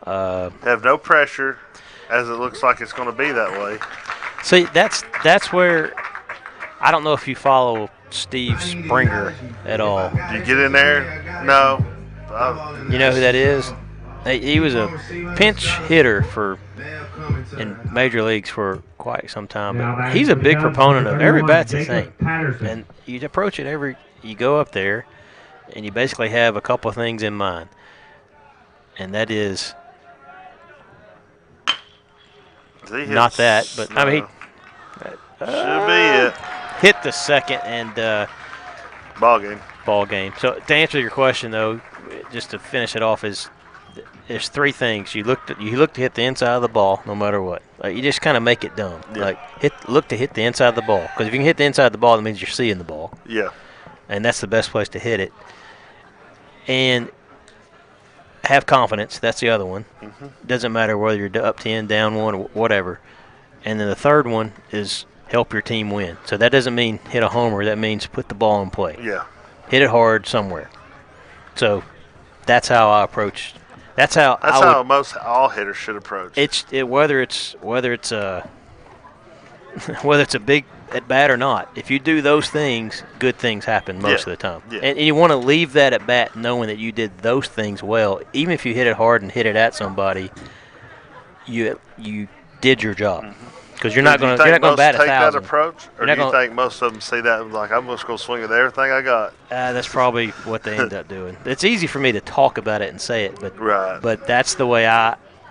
Have no pressure, as it looks like it's going to be that way.
See, that's where I don't know if you follow Steve Springer at all.
Do you get in there? No.
You know who that is? He was a pinch hitter in major leagues for quite some time. But he's a big proponent of every bat's the same. And you approach it you go up there, and you basically have a couple of things in mind. And that is not that, but I mean,
should be it.
Hit the second and
ball game.
So to answer your question, though, just to finish it off, there's three things. You look to hit the inside of the ball, no matter what. You just kind of make it dumb.
Yeah.
Look to hit the inside of the ball, because if you can hit the inside of the ball, that means you're seeing the ball.
Yeah.
And that's the best place to hit it. And have confidence. That's the other one.
Mm-hmm.
Doesn't matter whether you're up 10, down 1, or whatever. And then the third one is help your team win. So that doesn't mean hit a homer. That means put the ball in play.
Yeah.
Hit it hard somewhere. So that's how I approach. That's how
all hitters should approach.
Whether it's a big at bat or not. If you do those things, good things happen most of the time.
Yeah.
And you want to leave that at bat knowing that you did those things well. Even if you hit it hard and hit it at somebody, you did your job. Because you're not going to bat 1,000.
Take that approach, or do you think most of them see that and like, I'm just going to swing at everything I got?
That's probably what they end up doing. It's easy for me to talk about it and say it, but that's the way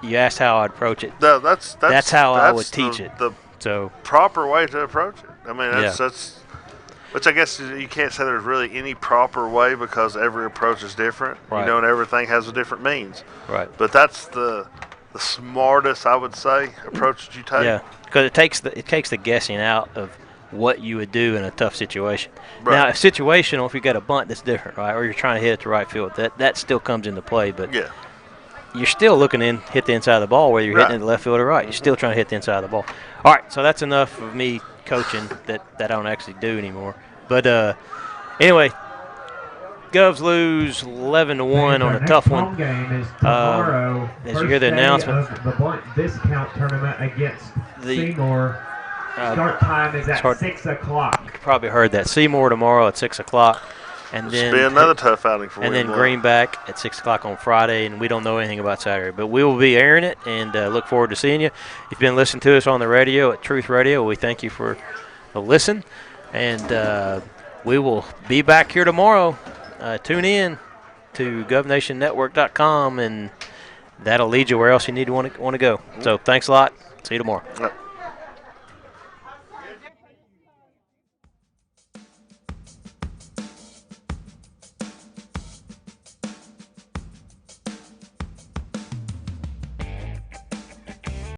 you asked how I'd approach it.
No, that's
how I would teach it.
The proper way to approach it. I mean, that's which I guess you can't say there's really any proper way because every approach is different.
Right.
And everything has a different means.
Right.
But that's the smartest, I would say, approach that you take.
Yeah, because it takes the guessing out of what you would do in a tough situation.
Right.
Now, if situational, if you got a bunt, that's different, right? Or you're trying to hit it to right field, that still comes into play. But
yeah,
you're still looking in, hit the inside of the ball, whether you're hitting it to left field or right. You're still trying to hit the inside of the ball. All right, so that's enough of me coaching that I don't actually do anymore. But anyway, Govs lose 11-1 on a tough one.
Home game is tomorrow.
As you hear the announcement,
The Blount discount tournament against Seymour. Start time is at 6 o'clock.
You probably heard that. Seymour tomorrow at 6 o'clock. And then
be another tough outing for
And then Greenback at 6 o'clock on Friday, and we don't know anything about Saturday. But we will be airing it, and look forward to seeing you. If you've been listening to us on the radio at Truth Radio, we thank you for the listen. And we will be back here tomorrow. Tune in to govnationnetwork.com, and that'll lead you where else you need to want to go. So thanks a lot. See you tomorrow.
Yep.